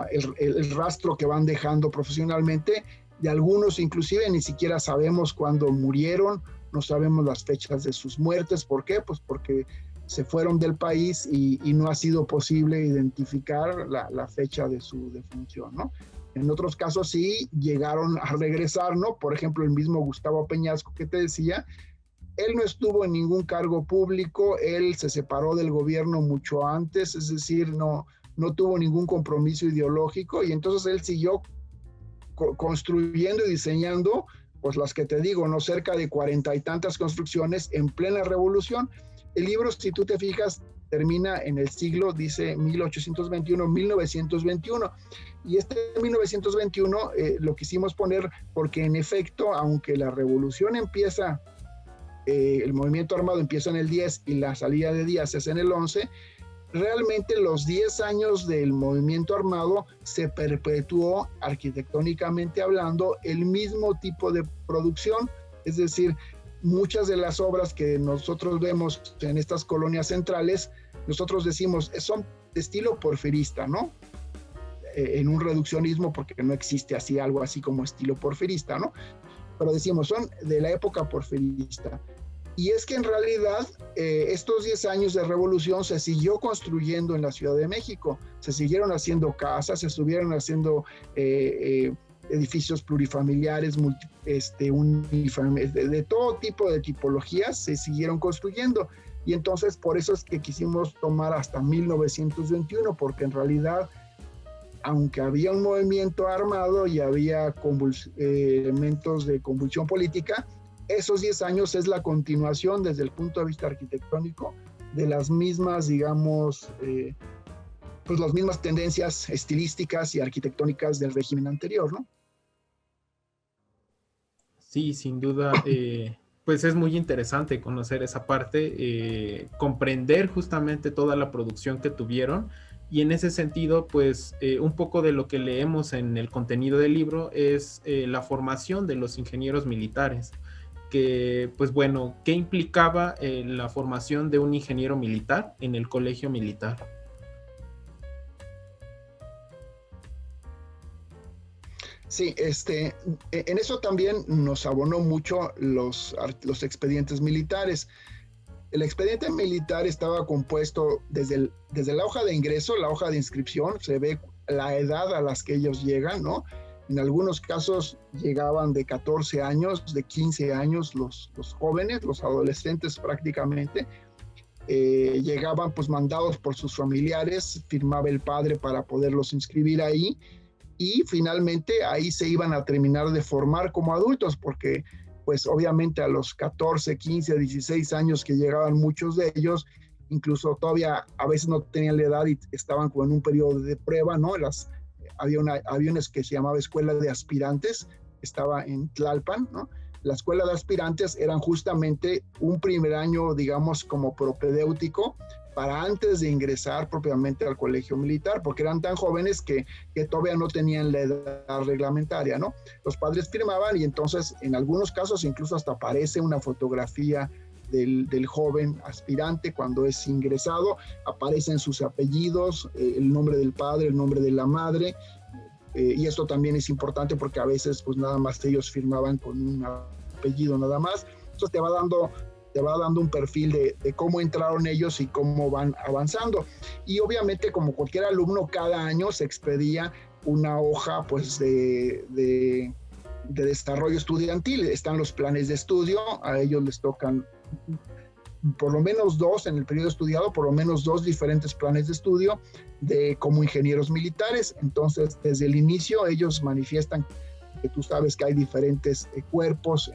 el rastro que van dejando profesionalmente. De algunos inclusive ni siquiera sabemos cuándo murieron, no sabemos las fechas de sus muertes. ¿Por qué? Pues porque se fueron del país y no ha sido posible identificar la fecha de su defunción, ¿no? En otros casos sí llegaron a regresar, ¿no? Por ejemplo, el mismo Gustavo Peñasco que te decía, él no estuvo en ningún cargo público, él se separó del gobierno mucho antes, es decir, no tuvo ningún compromiso ideológico, y entonces él siguió construyendo y diseñando, pues las que te digo, ¿no? Cerca de 40 y tantas construcciones en plena revolución. El libro, si tú te fijas, termina en el siglo, dice 1921, y este 1921 lo quisimos poner porque en efecto, aunque la revolución empieza, el movimiento armado empieza en el 10 y la salida de Díaz es en el 11, realmente los 10 años del movimiento armado se perpetuó arquitectónicamente hablando el mismo tipo de producción Es decir, muchas de las obras que nosotros vemos en estas colonias centrales, nosotros decimos, son de estilo porfirista, ¿no? En un reduccionismo, porque no existe así algo así como estilo porfirista, ¿no? Pero decimos, son de la época porfirista. Y es que en realidad estos 10 años de revolución se siguió construyendo en la Ciudad de México, se siguieron haciendo casas, se estuvieron haciendo edificios plurifamiliares, de todo tipo de tipologías se siguieron construyendo. Y entonces por eso es que quisimos tomar hasta 1921, porque en realidad, aunque había un movimiento armado y había elementos de convulsión política, esos 10 años es la continuación desde el punto de vista arquitectónico de las mismas, digamos, pues las mismas tendencias estilísticas y arquitectónicas del régimen anterior, ¿no? Sí, sin duda, pues es muy interesante conocer esa parte, comprender justamente toda la producción que tuvieron, y en ese sentido, pues un poco de lo que leemos en el contenido del libro es la formación de los ingenieros militares, que pues bueno, ¿qué implicaba la formación de un ingeniero militar en el colegio militar? Sí, en eso también nos abonó mucho los expedientes militares. El expediente militar estaba compuesto desde la hoja de ingreso, la hoja de inscripción, se ve la edad a las que ellos llegan, ¿no? En algunos casos llegaban de 14 años, de 15 años los jóvenes, los adolescentes prácticamente. Llegaban pues mandados por sus familiares, firmaba el padre para poderlos inscribir ahí, y finalmente ahí se iban a terminar de formar como adultos, porque pues obviamente a los 14, 15, 16 años que llegaban muchos de ellos, incluso todavía a veces no tenían la edad y estaban como en un periodo de prueba, ¿no? Había una que se llamaba Escuela de Aspirantes, estaba en Tlalpan, ¿no? La Escuela de Aspirantes eran justamente un primer año, digamos, como propedéutico para antes de ingresar propiamente al colegio militar, porque eran tan jóvenes que todavía no tenían la edad reglamentaria, ¿no? Los padres firmaban y entonces en algunos casos incluso hasta aparece una fotografía del joven aspirante cuando es ingresado, aparecen sus apellidos, el nombre del padre, el nombre de la madre, y esto también es importante porque a veces pues nada más ellos firmaban con un apellido nada más. Eso te va dando un perfil de cómo entraron ellos y cómo van avanzando. Y obviamente, como cualquier alumno, cada año se expedía una hoja pues de desarrollo estudiantil. Están los planes de estudio, a ellos les tocan por lo menos 2 en el periodo estudiado, por lo menos 2 diferentes planes de estudio como ingenieros militares. Entonces, desde el inicio ellos manifiestan que tú sabes que hay diferentes cuerpos.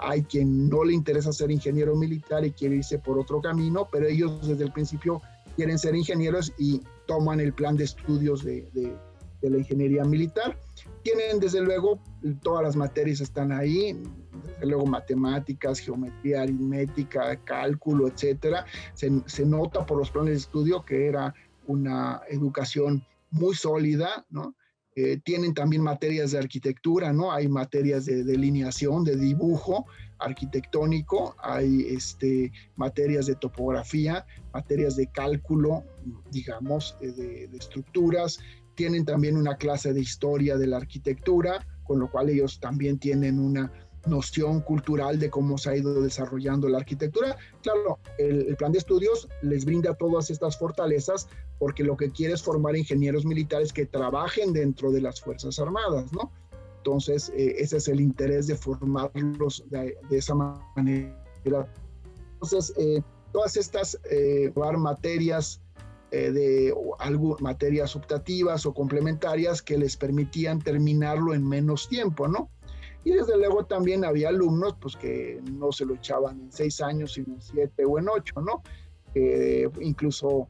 Hay quien no le interesa ser ingeniero militar y quiere irse por otro camino, pero ellos desde el principio quieren ser ingenieros y toman el plan de estudios de la ingeniería militar. Tienen desde luego todas las materias están ahí, desde luego matemáticas, geometría aritmética, cálculo, etcétera. Se nota por los planes de estudio que era una educación muy sólida, ¿no? Tienen también materias de arquitectura, ¿no? Hay materias de delineación, de dibujo arquitectónico, hay materias de topografía, materias de cálculo, digamos, de estructuras. Tienen también una clase de historia de la arquitectura, con lo cual ellos también tienen una noción cultural de cómo se ha ido desarrollando la arquitectura. Claro, el plan de estudios les brinda todas estas fortalezas porque lo que quiere es formar ingenieros militares que trabajen dentro de las Fuerzas Armadas, ¿no? Entonces, ese es el interés de formarlos de esa manera. Entonces, todas estas materias materias optativas o complementarias que les permitían terminarlo en menos tiempo, ¿no? Y desde luego también había alumnos pues que no se lo echaban en 6 años, sino en 7 o en 8, ¿no? Incluso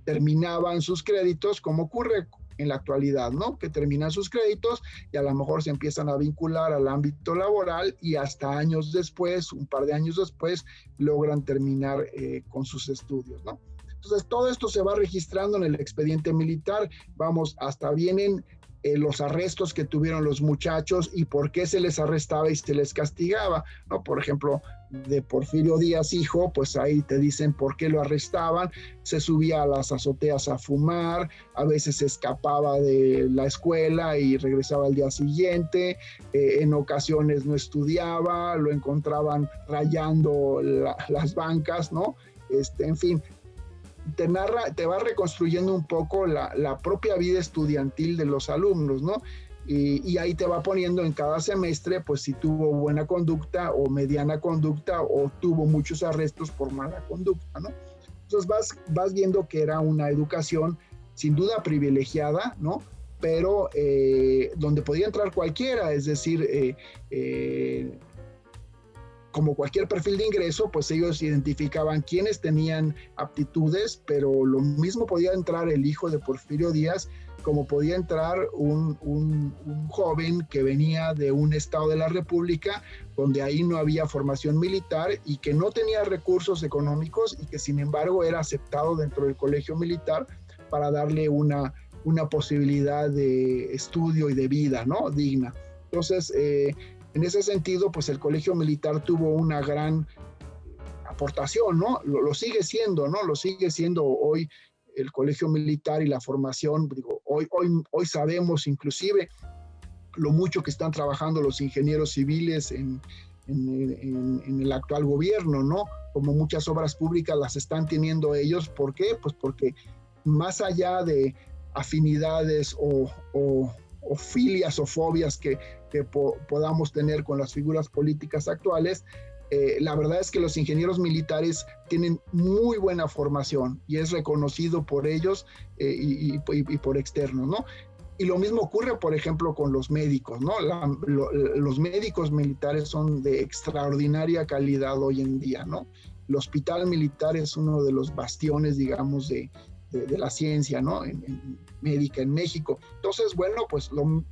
terminaban sus créditos, como ocurre en la actualidad, ¿no? Que terminan sus créditos y a lo mejor se empiezan a vincular al ámbito laboral y hasta años después, un par de años después, logran terminar con sus estudios, ¿no? Entonces todo esto se va registrando en el expediente militar, vamos, hasta vienen los arrestos que tuvieron los muchachos y por qué se les arrestaba y se les castigaba, ¿no? Por ejemplo, de Porfirio Díaz, hijo, pues ahí te dicen por qué lo arrestaban, se subía a las azoteas a fumar, a veces se escapaba de la escuela y regresaba al día siguiente, en ocasiones no estudiaba, lo encontraban rayando las bancas, ¿no? En fin, te va reconstruyendo un poco la propia vida estudiantil de los alumnos, ¿no? Y ahí te va poniendo en cada semestre, pues si tuvo buena conducta o mediana conducta o tuvo muchos arrestos por mala conducta, ¿no? Entonces vas viendo que era una educación sin duda privilegiada, ¿no? Pero donde podía entrar cualquiera, es decir, como cualquier perfil de ingreso, pues ellos identificaban quiénes tenían aptitudes, pero lo mismo podía entrar el hijo de Porfirio Díaz, como podía entrar un joven que venía de un estado de la República, donde ahí no había formación militar y que no tenía recursos económicos y que sin embargo era aceptado dentro del colegio militar para darle una posibilidad de estudio y de vida, ¿no? Digna. Entonces, en ese sentido, pues el colegio militar tuvo una gran aportación, ¿no? Lo sigue siendo, ¿no? Lo sigue siendo hoy el colegio militar y la formación. Digo, hoy sabemos inclusive lo mucho que están trabajando los ingenieros civiles en el actual gobierno, ¿no? Como muchas obras públicas las están teniendo ellos. ¿Por qué? Pues porque más allá de afinidades o filias o fobias que podamos tener con las figuras políticas actuales, la verdad es que los ingenieros militares tienen muy buena formación y es reconocido por ellos y por externos, ¿no? Y lo mismo ocurre, por ejemplo, con los médicos, ¿no? Los médicos militares son de extraordinaria calidad hoy en día, ¿no? El hospital militar es uno de los bastiones, digamos, de la ciencia, ¿no? En médica en México. Entonces, bueno, pues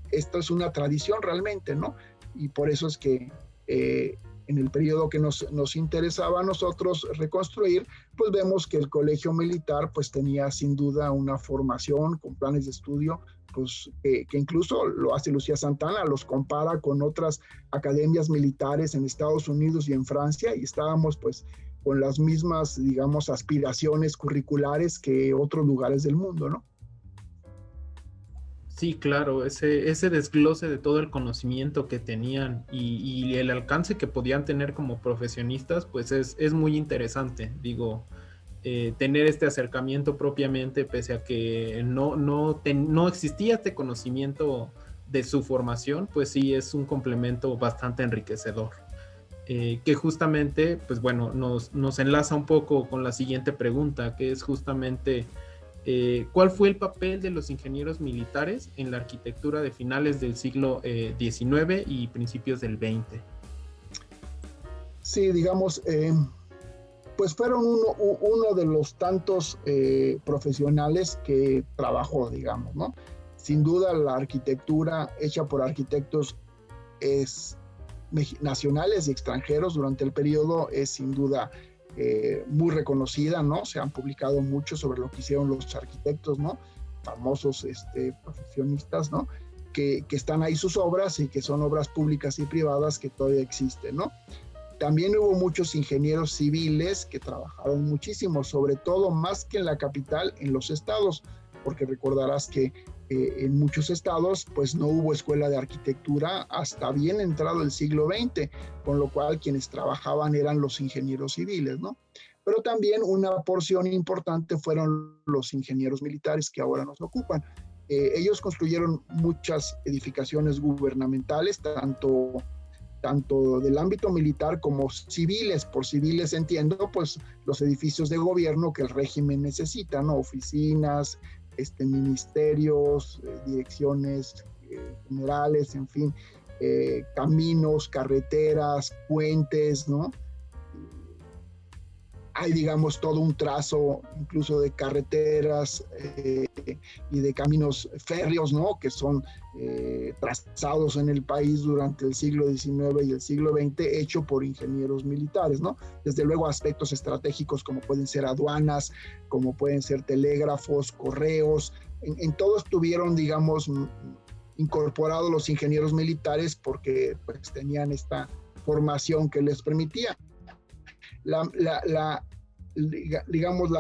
esto es una tradición realmente, ¿no? Y por eso es que en el periodo que nos interesaba a nosotros reconstruir, pues vemos que el colegio militar pues tenía sin duda una formación con planes de estudio, pues que incluso lo hace Lucía Santana, los compara con otras academias militares en Estados Unidos y en Francia, y estábamos pues con las mismas, digamos, aspiraciones curriculares que otros lugares del mundo, ¿no? Sí, claro, ese desglose de todo el conocimiento que tenían y el alcance que podían tener como profesionistas, pues es muy interesante. Digo, tener este acercamiento propiamente, pese a que no existía este conocimiento de su formación, pues sí es un complemento bastante enriquecedor. Que justamente, pues bueno, nos enlaza un poco con la siguiente pregunta, que es justamente ¿cuál fue el papel de los ingenieros militares en la arquitectura de finales del siglo XIX y principios del XX? Sí, digamos, pues fueron uno de los tantos profesionales que trabajó, digamos, ¿no? Sin duda la arquitectura hecha por arquitectos nacionales y extranjeros durante el periodo es sin duda muy reconocida, ¿no? Se han publicado mucho sobre lo que hicieron los arquitectos, ¿no? Famosos profesionistas, ¿no? Que están ahí sus obras y que son obras públicas y privadas que todavía existen, ¿no? También hubo muchos ingenieros civiles que trabajaron muchísimo, sobre todo más que en la capital, en los estados, porque recordarás que en muchos estados pues no hubo escuela de arquitectura hasta bien entrado el siglo XX, con lo cual quienes trabajaban eran los ingenieros civiles, ¿no? Pero también una porción importante fueron los ingenieros militares que ahora nos ocupan. Ellos construyeron muchas edificaciones gubernamentales, tanto del ámbito militar como civiles. Por civiles entiendo pues los edificios de gobierno que el régimen necesita, ¿no? Oficinas, ministerios, direcciones generales, en fin, caminos, carreteras, puentes, ¿no? Hay, digamos, todo un trazo incluso de carreteras y de caminos férreos, ¿no? Que son trazados en el país durante el siglo XIX y el siglo XX, hecho por ingenieros militares, ¿no? Desde luego aspectos estratégicos como pueden ser aduanas, como pueden ser telégrafos, correos, en todos tuvieron, digamos, incorporado los ingenieros militares porque pues tenían esta formación que les permitía. Digamos,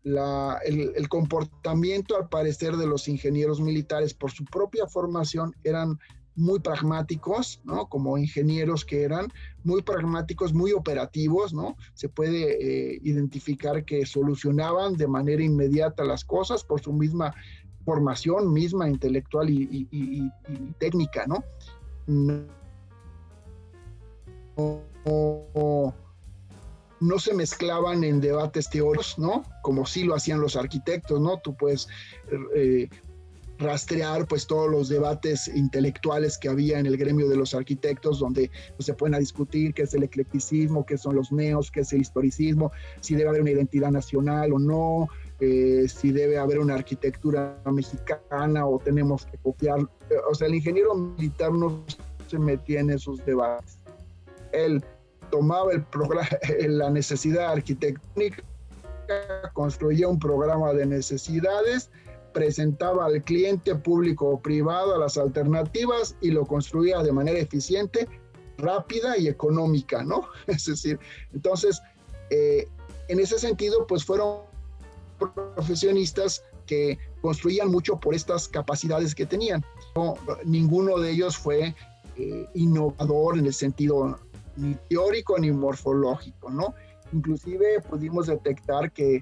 el comportamiento al parecer de los ingenieros militares por su propia formación eran muy pragmáticos, ¿no? Como ingenieros que eran muy pragmáticos, muy operativos, ¿no? Se puede identificar que solucionaban de manera inmediata las cosas por su misma formación, misma intelectual y técnica, ¿no? No se mezclaban en debates teóricos, ¿no? Como sí lo hacían los arquitectos, ¿no? Tú puedes rastrear pues todos los debates intelectuales que había en el gremio de los arquitectos, donde pues, se pueden a discutir qué es el eclecticismo, qué son los neos, qué es el historicismo, si debe haber una identidad nacional o no, si debe haber una arquitectura mexicana o tenemos que copiar. O sea, el ingeniero militar no se metía en esos debates. Él tomaba la necesidad arquitectónica, construía un programa de necesidades, presentaba al cliente público o privado las alternativas y lo construía de manera eficiente, rápida y económica, ¿no? Es decir, entonces, en ese sentido, pues fueron profesionistas que construían mucho por estas capacidades que tenían. No, ninguno de ellos fue innovador en el sentido ni teórico ni morfológico, ¿no? Inclusive pudimos detectar que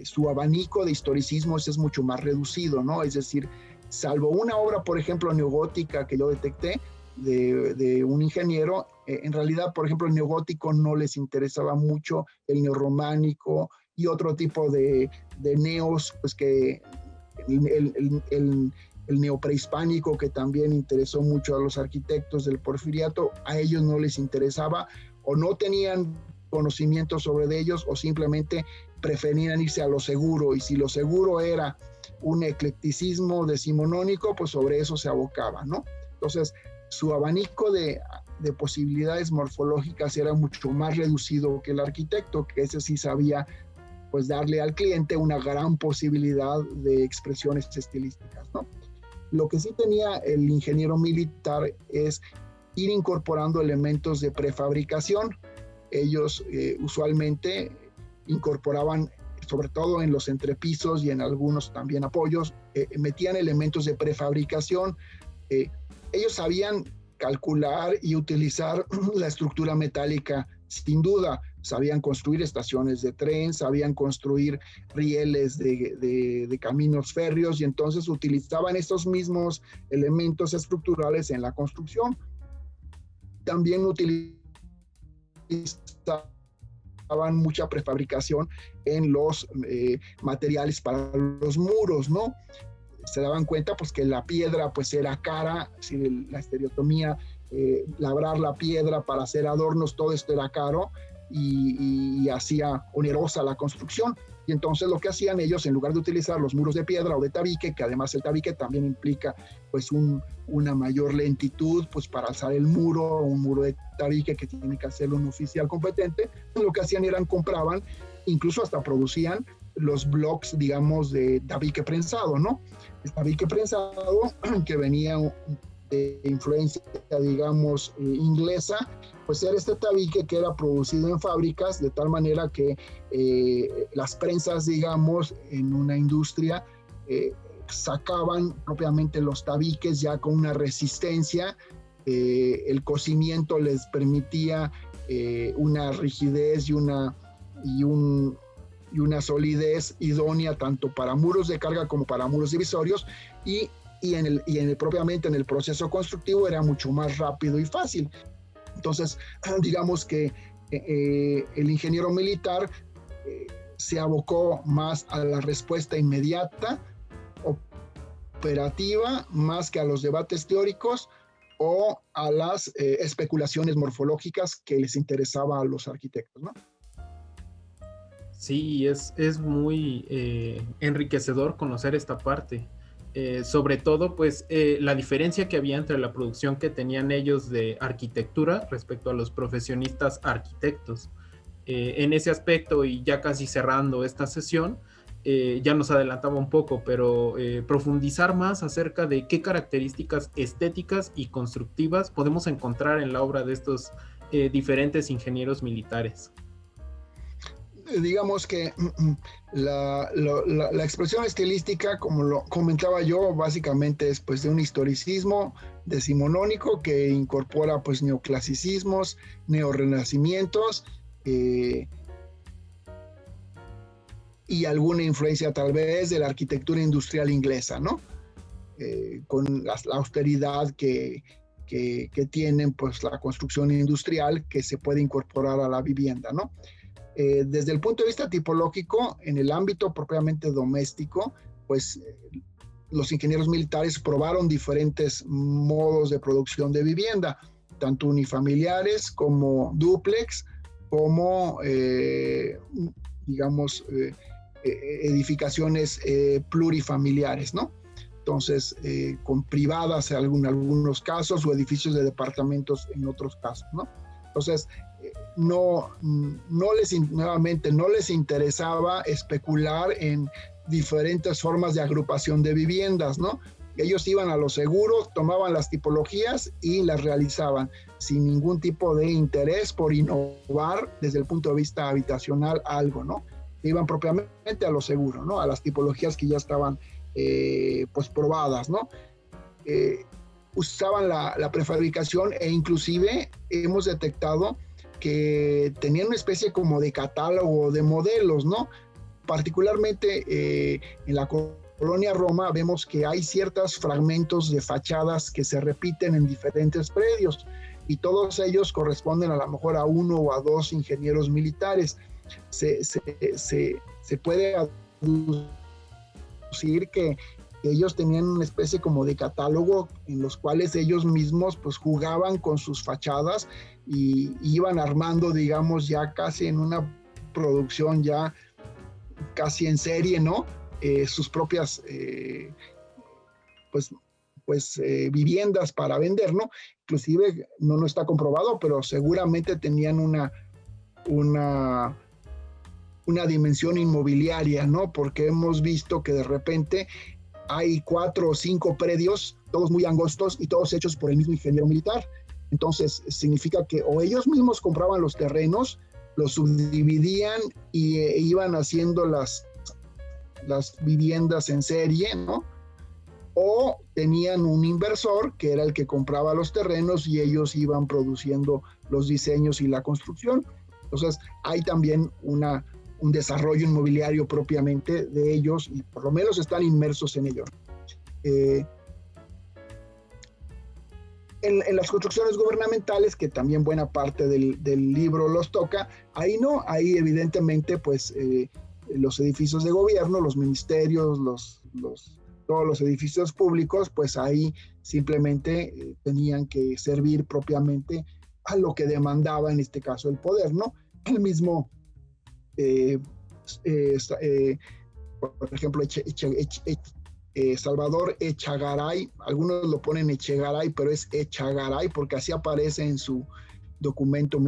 su abanico de historicismos es mucho más reducido, ¿no? Es decir, salvo una obra, por ejemplo, neogótica que yo detecté de un ingeniero, en realidad, por ejemplo, el neogótico no les interesaba mucho, el neorrománico y otro tipo de neos, pues que el neoprehispánico, que también interesó mucho a los arquitectos del Porfiriato, a ellos no les interesaba o no tenían conocimiento sobre ellos o simplemente preferían irse a lo seguro, y si lo seguro era un eclecticismo decimonónico, pues sobre eso se abocaba, ¿no? Entonces, su abanico de posibilidades morfológicas era mucho más reducido que el arquitecto, que ese sí sabía pues darle al cliente una gran posibilidad de expresiones estilísticas, ¿no? Lo que sí tenía el ingeniero militar es ir incorporando elementos de prefabricación. Ellos usualmente incorporaban, sobre todo en los entrepisos y en algunos también apoyos, metían elementos de prefabricación. Ellos sabían calcular y utilizar la estructura metálica, sin duda. Sabían construir estaciones de tren, sabían construir rieles de caminos férreos, y entonces utilizaban estos mismos elementos estructurales en la construcción. También utilizaban mucha prefabricación en los materiales para los muros, ¿no? Se daban cuenta pues que la piedra pues era cara, si la estereotomía, labrar la piedra para hacer adornos, todo esto era caro y hacía onerosa la construcción. Y entonces lo que hacían ellos, en lugar de utilizar los muros de piedra o de tabique, que además el tabique también implica pues una mayor lentitud pues para alzar el muro, un muro de tabique que tiene que hacerlo un oficial competente, lo que hacían eran compraban, incluso hasta producían los blocks, digamos, de tabique prensado, ¿no? El tabique prensado que venía de influencia, digamos, inglesa, pues era este tabique que era producido en fábricas, de tal manera que las prensas, digamos, en una industria sacaban propiamente los tabiques ya con una resistencia, el cocimiento les permitía una rigidez y una solidez idónea tanto para muros de carga como para muros divisorios, y propiamente en el proceso constructivo era mucho más rápido y fácil. Entonces, digamos que el ingeniero militar se abocó más a la respuesta inmediata, operativa, más que a los debates teóricos o a las especulaciones morfológicas que les interesaba a los arquitectos, ¿no? Sí, es muy enriquecedor conocer esta parte. Sobre todo, pues, la diferencia que había entre la producción que tenían ellos de arquitectura respecto a los profesionistas arquitectos. En ese aspecto, y ya casi cerrando esta sesión, ya nos adelantaba un poco, pero profundizar más acerca de qué características estéticas y constructivas podemos encontrar en la obra de estos diferentes ingenieros militares. Digamos que la expresión estilística, como lo comentaba yo, básicamente es pues de un historicismo decimonónico que incorpora pues neoclasicismos, neorrenacimientos, y alguna influencia tal vez de la arquitectura industrial inglesa, ¿no? Con la austeridad que tienen pues la construcción industrial que se puede incorporar a la vivienda, ¿no? Desde el punto de vista tipológico, en el ámbito propiamente doméstico, pues los ingenieros militares probaron diferentes modos de producción de vivienda, tanto unifamiliares como dúplex, como, digamos, edificaciones plurifamiliares, ¿no? Entonces, con privadas en algunos casos o edificios de departamentos en otros casos, ¿no? Entonces, nuevamente no les interesaba especular en diferentes formas de agrupación de viviendas, ¿no? Ellos iban a lo seguro, tomaban las tipologías y las realizaban sin ningún tipo de interés por innovar desde el punto de vista habitacional algo, ¿no? Iban propiamente a lo seguro, ¿no? A las tipologías que ya estaban pues probadas, ¿no? Usaban la prefabricación e inclusive hemos detectado que tenían una especie como de catálogo de modelos, ¿no? Particularmente en la colonia Roma vemos que hay ciertos fragmentos de fachadas que se repiten en diferentes predios y todos ellos corresponden a lo mejor a uno o a dos ingenieros militares. Se puede aducir que ellos tenían una especie como de catálogo en los cuales ellos mismos pues jugaban con sus fachadas y iban armando, digamos, ya casi en una producción ya casi en serie, ¿no? Sus propias viviendas para vender, ¿no? Inclusive no está comprobado, pero seguramente tenían una dimensión inmobiliaria, ¿no? Porque hemos visto que de repente hay 4 o 5 predios, todos muy angostos y todos hechos por el mismo ingeniero militar. Entonces, significa que o ellos mismos compraban los terrenos, los subdividían y iban haciendo las viviendas en serie, ¿no? O tenían un inversor que era el que compraba los terrenos y ellos iban produciendo los diseños y la construcción. Entonces, hay también un desarrollo inmobiliario propiamente de ellos y por lo menos están inmersos en ello. En las construcciones gubernamentales, que también buena parte del libro los toca, ahí no, ahí evidentemente pues los edificios de gobierno, los ministerios, todos los edificios públicos, pues ahí simplemente tenían que servir propiamente a lo que demandaba en este caso el poder, ¿no? El mismo por ejemplo, Salvador Echagaray, algunos lo ponen Echegaray, pero es Echagaray porque así aparece en su documento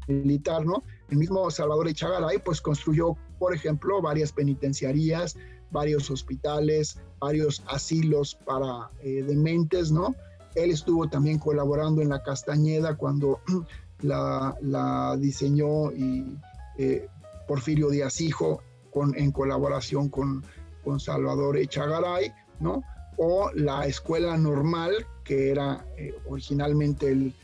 militar, ¿no? El mismo Salvador Echagaray pues construyó, por ejemplo, varias penitenciarías, varios hospitales, varios asilos para dementes, ¿no? Él estuvo también colaborando en la Castañeda cuando la diseñó y Porfirio Díaz Hijo en colaboración con Salvador Echagaray, ¿no? O la escuela normal, que era originalmente el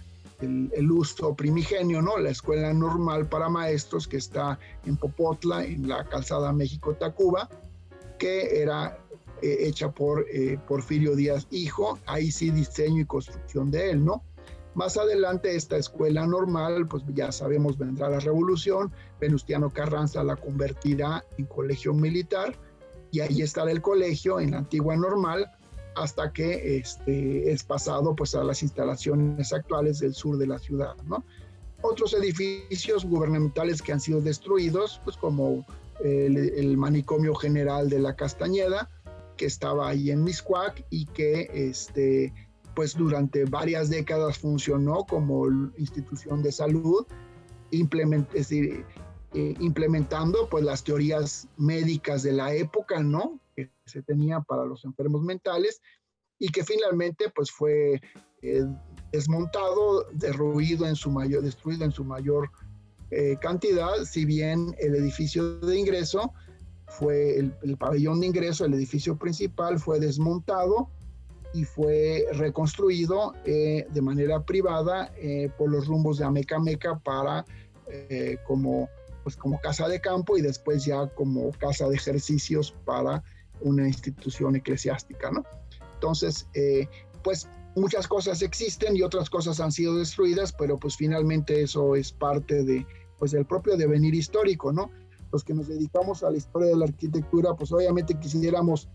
uso primigenio, ¿no? La escuela normal para maestros que está en Popotla, en la calzada México-Tacuba, que era hecha por Porfirio Díaz Hijo, ahí sí diseño y construcción de él, ¿no? Más adelante esta escuela normal, pues ya sabemos, vendrá la revolución, Venustiano Carranza la convertirá en colegio militar y ahí estará el colegio en la antigua normal hasta que es pasado pues a las instalaciones actuales del sur de la ciudad, ¿no? Otros edificios gubernamentales que han sido destruidos, pues como el manicomio general de la Castañeda, que estaba ahí en Mixcoac y que pues durante varias décadas funcionó como institución de salud, implementando pues las teorías médicas de la época, ¿no? Que se tenía para los enfermos mentales, y que finalmente pues fue desmontado, destruido en su mayor cantidad, si bien el edificio de ingreso fue el pabellón de ingreso, el edificio principal fue desmontado y fue reconstruido de manera privada por los rumbos de Amecameca para como casa de campo y después ya como casa de ejercicios para una institución eclesiástica, ¿no? Entonces, pues muchas cosas existen y otras cosas han sido destruidas, pero pues finalmente eso es parte del propio devenir histórico, ¿no? Los que nos dedicamos a la historia de la arquitectura, pues obviamente quisiéramos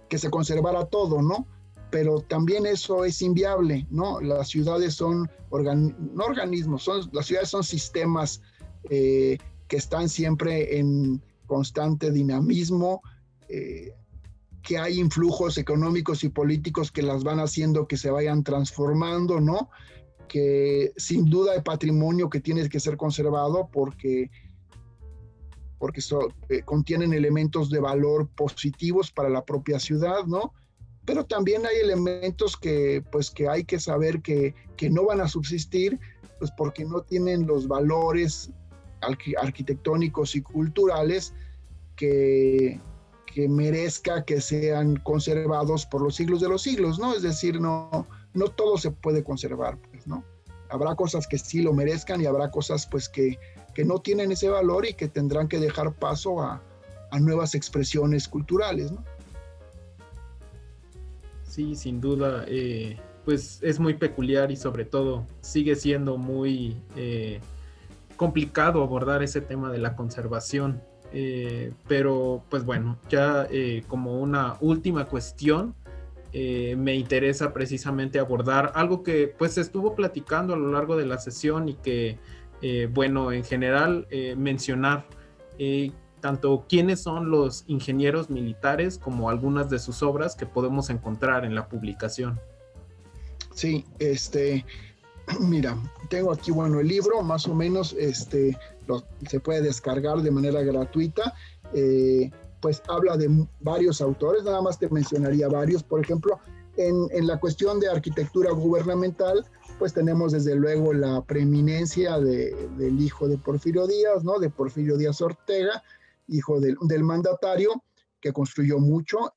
que se conservara todo, ¿no? Pero también eso es inviable, ¿no? Las ciudades son no organismos, las ciudades son sistemas que están siempre en constante dinamismo, que hay influjos económicos y políticos que las van haciendo que se vayan transformando, ¿no? Que sin duda hay patrimonio que tiene que ser conservado porque contienen elementos de valor positivos para la propia ciudad, ¿no? Pero también hay elementos que hay que saber que no van a subsistir, pues porque no tienen los valores arquitectónicos y culturales que merezca que sean conservados por los siglos de los siglos, ¿no? Es decir, no todo se puede conservar, pues, ¿no? Habrá cosas que sí lo merezcan y habrá cosas, pues, que no tienen ese valor y que tendrán que dejar paso a nuevas expresiones culturales, ¿no? Sí, sin duda, pues es muy peculiar y sobre todo sigue siendo muy complicado abordar ese tema de la conservación. Pero pues bueno, ya como una última cuestión, me interesa precisamente abordar algo que pues se estuvo platicando a lo largo de la sesión y que bueno, en general mencionar tanto quiénes son los ingenieros militares como algunas de sus obras que podemos encontrar en la publicación. Sí, mira, tengo aquí, bueno, el libro, más o menos, se puede descargar de manera gratuita, pues habla de varios autores, nada más te mencionaría varios, por ejemplo, en la cuestión de arquitectura gubernamental, pues tenemos desde luego la preeminencia del hijo de Porfirio Díaz, ¿no? De Porfirio Díaz Ortega, hijo del mandatario, que construyó mucho,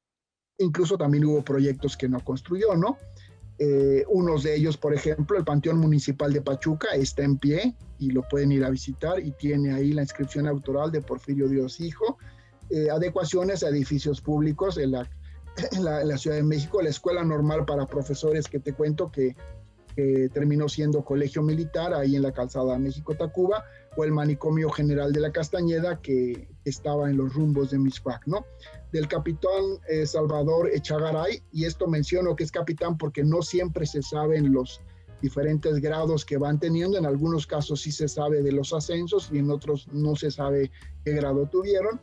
incluso también hubo proyectos que no construyó, ¿no? Unos de ellos, por ejemplo, el Panteón Municipal de Pachuca está en pie y lo pueden ir a visitar y tiene ahí la inscripción autoral de Porfirio Díaz Hijo. Adecuaciones a edificios públicos en la Ciudad de México, la Escuela Normal para Profesores que te cuento que terminó siendo colegio militar ahí en la calzada México-Tacuba, o el Manicomio General de la Castañeda que estaba en los rumbos de Mixpac, ¿no? Del capitán Salvador Echagaray, y esto menciono que es capitán porque no siempre se saben los diferentes grados que van teniendo, en algunos casos sí se sabe de los ascensos y en otros no se sabe qué grado tuvieron,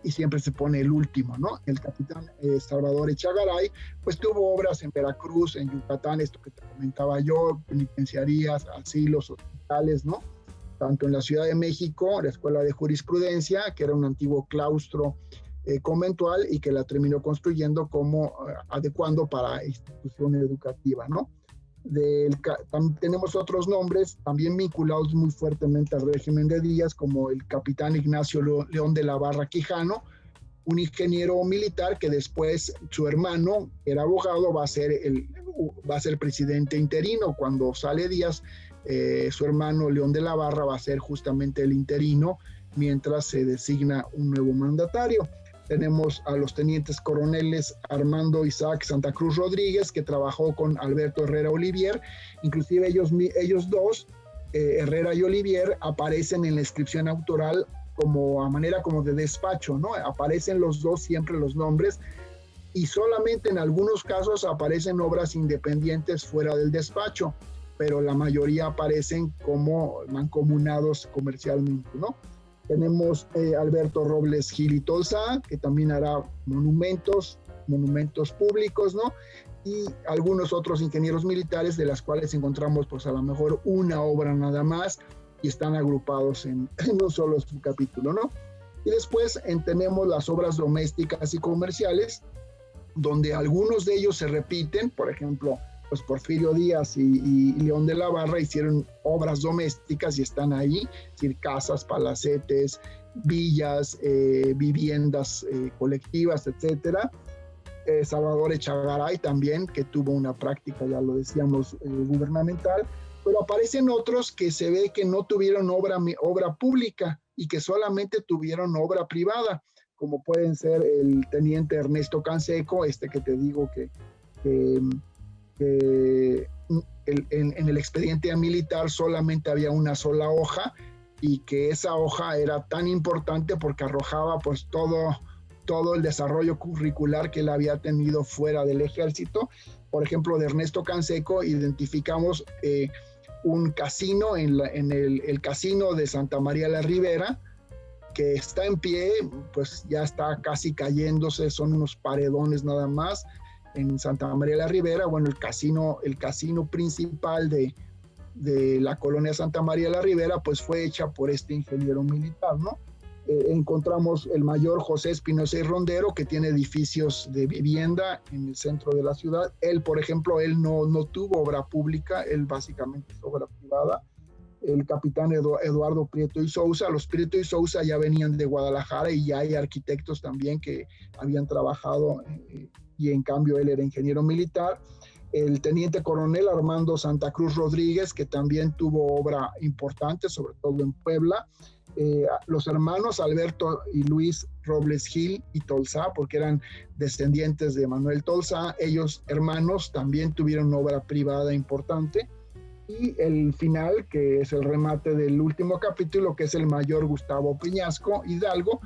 y siempre se pone el último, ¿no? El capitán Salvador Echagaray, pues tuvo obras en Veracruz, en Yucatán, esto que te comentaba yo, penitenciarías, asilos, hospitales, ¿no? Tanto en la Ciudad de México, la Escuela de Jurisprudencia, que era un antiguo claustro conventual y que la terminó construyendo como adecuando para institución educativa, ¿no? Tenemos otros nombres también vinculados muy fuertemente al régimen de Díaz, como el capitán Ignacio León de la Barra Quijano, un ingeniero militar que después su hermano, era abogado, va a ser presidente interino. Cuando sale Díaz, su hermano León de la Barra va a ser justamente el interino mientras se designa un nuevo mandatario. Tenemos a los tenientes coroneles Armando Isaac Santa Cruz Rodríguez, que trabajó con Alberto Herrera Olivier. Inclusive ellos dos, Herrera y Olivier, aparecen en la inscripción autoral a manera como de despacho, ¿no? Aparecen los dos siempre los nombres, y solamente en algunos casos aparecen obras independientes fuera del despacho, pero la mayoría aparecen como mancomunados comercialmente, ¿no? Tenemos Alberto Robles Gil y Tolsá, que también hará monumentos públicos, ¿no? Y algunos otros ingenieros militares, de las cuales encontramos pues a lo mejor una obra nada más, y están agrupados en un solo subcapítulo, ¿no? Y después tenemos las obras domésticas y comerciales, donde algunos de ellos se repiten. Por ejemplo, pues Porfirio Díaz y León de la Barra hicieron obras domésticas y están ahí, es decir, casas, palacetes, villas, viviendas colectivas, etcétera. Salvador Echegaray también, que tuvo una práctica, ya lo decíamos, gubernamental, pero aparecen otros que se ve que no tuvieron obra pública y que solamente tuvieron obra privada, como pueden ser el teniente Ernesto Canseco, que te digo que en el expediente militar solamente había una sola hoja, y que esa hoja era tan importante porque arrojaba pues todo el desarrollo curricular que él había tenido fuera del ejército. Por ejemplo, de Ernesto Canseco identificamos un casino en el casino de Santa María la Ribera, que está en pie, pues ya está casi cayéndose, son unos paredones nada más en Santa María la Ribera. Bueno, el casino principal de la colonia Santa María la Ribera pues fue hecha por este ingeniero militar, ¿no? Encontramos el mayor José Espinosa y Rondero, que tiene edificios de vivienda en el centro de la ciudad. Él, por ejemplo, no tuvo obra pública, él básicamente es obra privada. El capitán Eduardo Prieto y Sousa, los Prieto y Sousa ya venían de Guadalajara, y ya hay arquitectos también que habían trabajado, y en cambio él era ingeniero militar. El teniente coronel Armando Santa Cruz Rodríguez, que también tuvo obra importante, sobre todo en Puebla. Los hermanos Alberto y Luis Robles Gil y Tolsá, porque eran descendientes de Manuel Tolsá, ellos hermanos también tuvieron obra privada importante. Y el final, que es el remate del último capítulo, que es el mayor Gustavo Peñasco Hidalgo,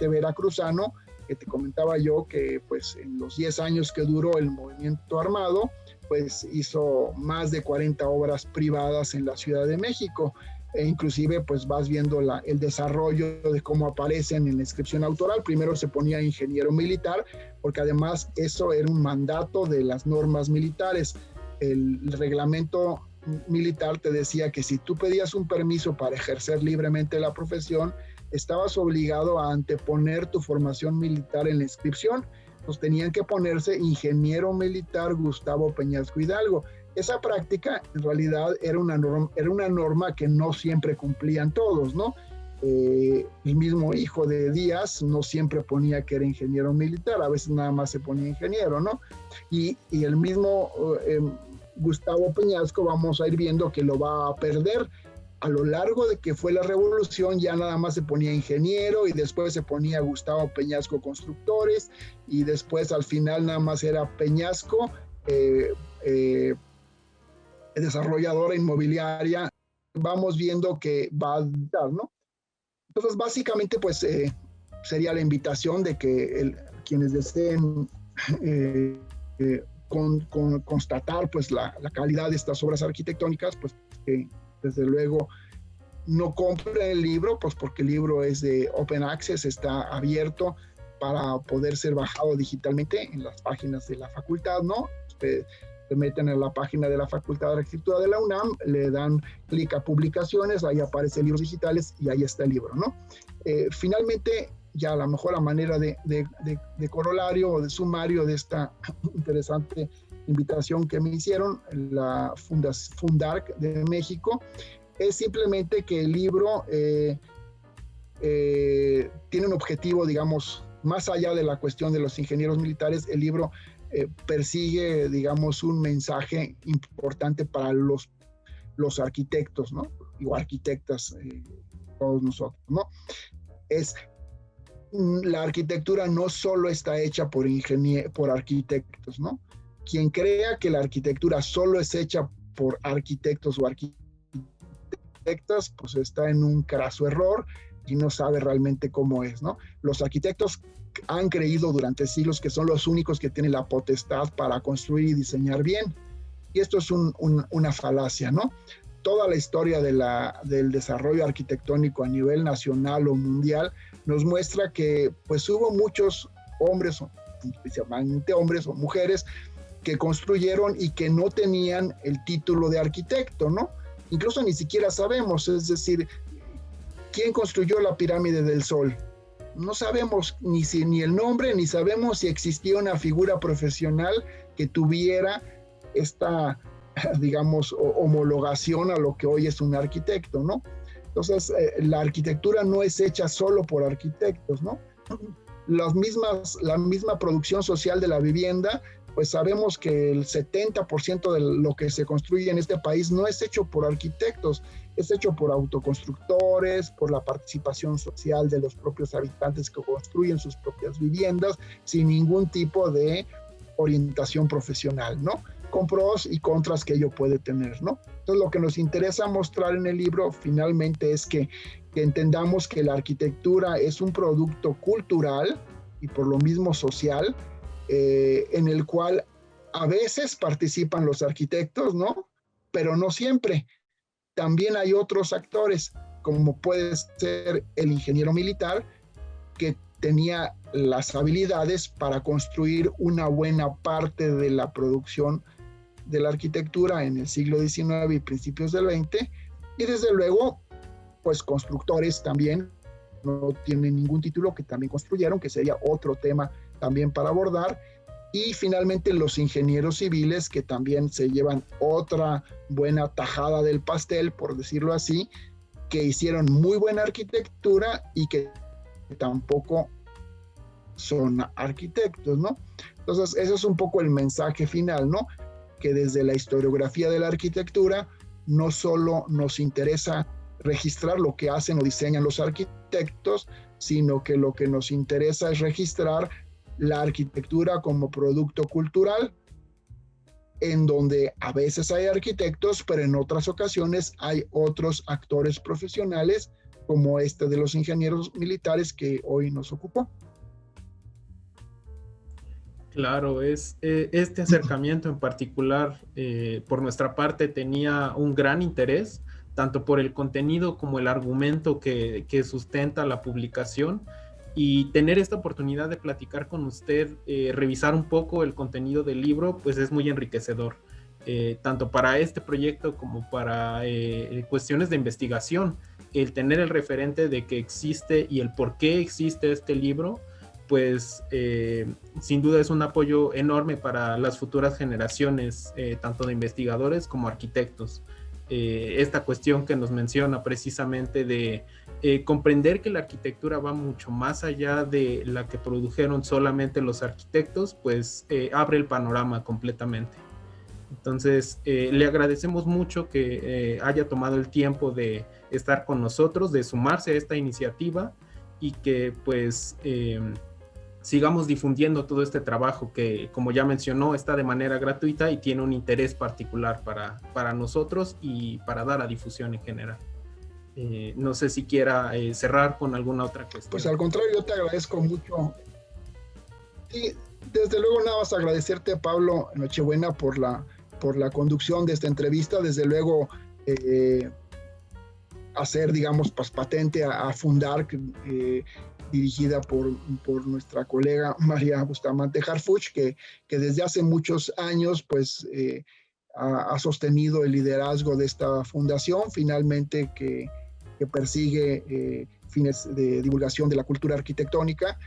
veracruzano, que te comentaba yo que pues en los 10 años que duró el movimiento armado, pues hizo más de 40 obras privadas en la Ciudad de México. E inclusive pues vas viendo el desarrollo de cómo aparecen en la inscripción autoral. Primero se ponía ingeniero militar, porque además eso era un mandato de las normas militares. El reglamento militar te decía que si tú pedías un permiso para ejercer libremente la profesión, estabas obligado a anteponer tu formación militar en la inscripción. Pues tenían que ponerse ingeniero militar Gustavo Peñasco Hidalgo. Esa práctica en realidad era una norma que no siempre cumplían todos, ¿no? El mismo hijo de Díaz no siempre ponía que era ingeniero militar, a veces nada más se ponía ingeniero, ¿no? Y el mismo Gustavo Peñasco, vamos a ir viendo que lo va a perder. A lo largo de que fue la revolución, ya nada más se ponía ingeniero, y después se ponía Gustavo Peñasco Constructores, y después al final nada más era Peñasco desarrolladora inmobiliaria. Vamos viendo que va a dar, ¿no? Entonces básicamente pues sería la invitación de que quienes deseen constatar pues la calidad de estas obras arquitectónicas, pues que desde luego no compren el libro, pues porque el libro es de Open Access, está abierto para poder ser bajado digitalmente en las páginas de la facultad, ¿no? Se meten en la página de la Facultad de Arquitectura de la UNAM, le dan clic a publicaciones, ahí aparecen libros digitales y ahí está el libro, ¿no? Finalmente, ya a lo mejor a manera de corolario o de sumario de esta interesante invitación que me hicieron, la Fundarc de México, es simplemente que el libro tiene un objetivo, digamos, más allá de la cuestión de los ingenieros militares. El libro persigue, digamos, un mensaje importante para los arquitectos, ¿no? O arquitectas, todos nosotros, ¿no? La arquitectura no solo está hecha por arquitectos, ¿no? Quien crea que la arquitectura solo es hecha por arquitectos o arquitectas, pues está en un craso error y no sabe realmente cómo es, ¿no? Los arquitectos han creído durante siglos que son los únicos que tienen la potestad para construir y diseñar bien. Y esto es una falacia, ¿no? Toda la historia del desarrollo arquitectónico a nivel nacional o mundial nos muestra que pues hubo muchos hombres, especialmente hombres o mujeres, que construyeron y que no tenían el título de arquitecto, ¿no? incluso ni siquiera sabemos, es decir, ¿quién construyó la pirámide del Sol? No sabemos ni el nombre, ni sabemos si existía una figura profesional que tuviera esta, digamos, homologación a lo que hoy es un arquitecto, ¿no? Entonces, la arquitectura no es hecha solo por arquitectos, ¿no? La misma producción social de la vivienda, pues sabemos que el 70% de lo que se construye en este país no es hecho por arquitectos, es hecho por autoconstructores, por la participación social de los propios habitantes que construyen sus propias viviendas, sin ningún tipo de orientación profesional, ¿no? Con pros y contras que ello puede tener, ¿no? Entonces, lo que nos interesa mostrar en el libro finalmente es que entendamos que la arquitectura es un producto cultural y por lo mismo social, en el cual a veces participan los arquitectos, ¿no? Pero no siempre. También hay otros actores, como puede ser el ingeniero militar, que tenía las habilidades para construir una buena parte de la producción de la arquitectura en el siglo XIX y principios del XX, y desde luego, pues constructores también, no tienen ningún título, que también construyeron, que sería otro tema también para abordar, y finalmente los ingenieros civiles, que también se llevan otra buena tajada del pastel, por decirlo así, que hicieron muy buena arquitectura y que tampoco son arquitectos, ¿no? Entonces, eso es un poco el mensaje final, ¿no? Que desde la historiografía de la arquitectura no solo nos interesa registrar lo que hacen o diseñan los arquitectos, sino que lo que nos interesa es registrar la arquitectura como producto cultural, en donde a veces hay arquitectos, pero en otras ocasiones hay otros actores profesionales, como este de los ingenieros militares que hoy nos ocupó. Claro, este acercamiento en particular, por nuestra parte, tenía un gran interés, tanto por el contenido como el argumento que sustenta la publicación, y tener esta oportunidad de platicar con usted, revisar un poco el contenido del libro, pues es muy enriquecedor, tanto para este proyecto como para cuestiones de investigación. El tener el referente de que existe y el por qué existe este libro, pues sin duda es un apoyo enorme para las futuras generaciones, tanto de investigadores como arquitectos. Esta cuestión que nos menciona precisamente de comprender que la arquitectura va mucho más allá de la que produjeron solamente los arquitectos, pues abre el panorama completamente. Entonces, le agradecemos mucho que haya tomado el tiempo de estar con nosotros, de sumarse a esta iniciativa, y que pues sigamos difundiendo todo este trabajo que, como ya mencionó, está de manera gratuita y tiene un interés particular para nosotros y para dar a difusión en general. No sé si quiera cerrar con alguna otra cuestión. Pues al contrario, yo te agradezco mucho. Y desde luego nada más agradecerte, Pablo Nochebuena, por la conducción de esta entrevista. Desde luego hacer, digamos, pues, patente a Fundar, dirigida por nuestra colega María Bustamante Harfuch, que desde hace muchos años pues ha sostenido el liderazgo de esta fundación, finalmente que persigue fines de divulgación de la cultura arquitectónica.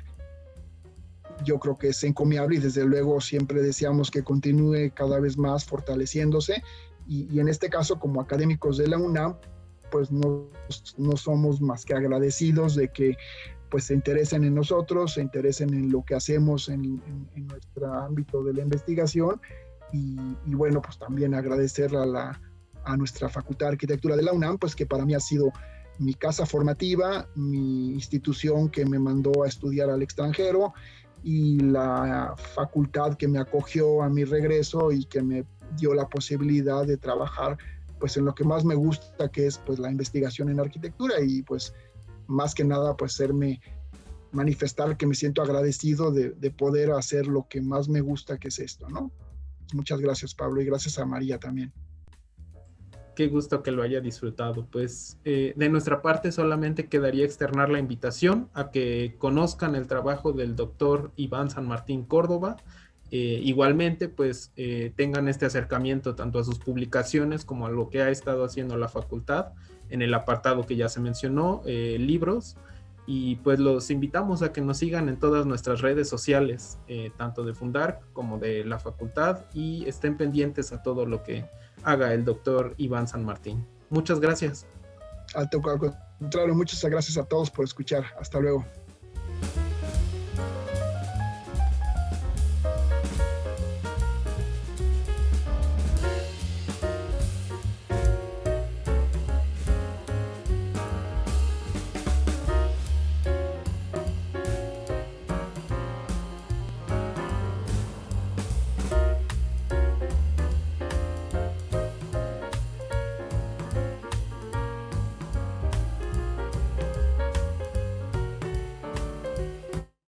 Yo creo que es encomiable y desde luego siempre deseamos que continúe cada vez más fortaleciéndose, y en este caso, como académicos de la UNAM, pues no somos más que agradecidos de que pues se interesen en nosotros, se interesen en lo que hacemos en nuestro ámbito de la investigación, y bueno, pues también agradecer a nuestra Facultad de Arquitectura de la UNAM, pues que para mí ha sido mi casa formativa, mi institución que me mandó a estudiar al extranjero, y la facultad que me acogió a mi regreso y que me dio la posibilidad de trabajar pues en lo que más me gusta, que es pues la investigación en arquitectura, y pues más que nada pues manifestar que me siento agradecido de poder hacer lo que más me gusta, que es esto, ¿no? Muchas gracias, Pablo, y gracias a María también. Qué gusto que lo haya disfrutado. Pues de nuestra parte solamente quedaría externar la invitación a que conozcan el trabajo del doctor Iván San Martín Córdoba, igualmente pues tengan este acercamiento tanto a sus publicaciones como a lo que ha estado haciendo la facultad en el apartado que ya se mencionó, libros, y pues los invitamos a que nos sigan en todas nuestras redes sociales, tanto de Fundark como de la facultad, y estén pendientes a todo lo que haga el doctor Iván San Martín. Muchas gracias. Al contrario, muchas gracias a todos por escuchar. Hasta luego.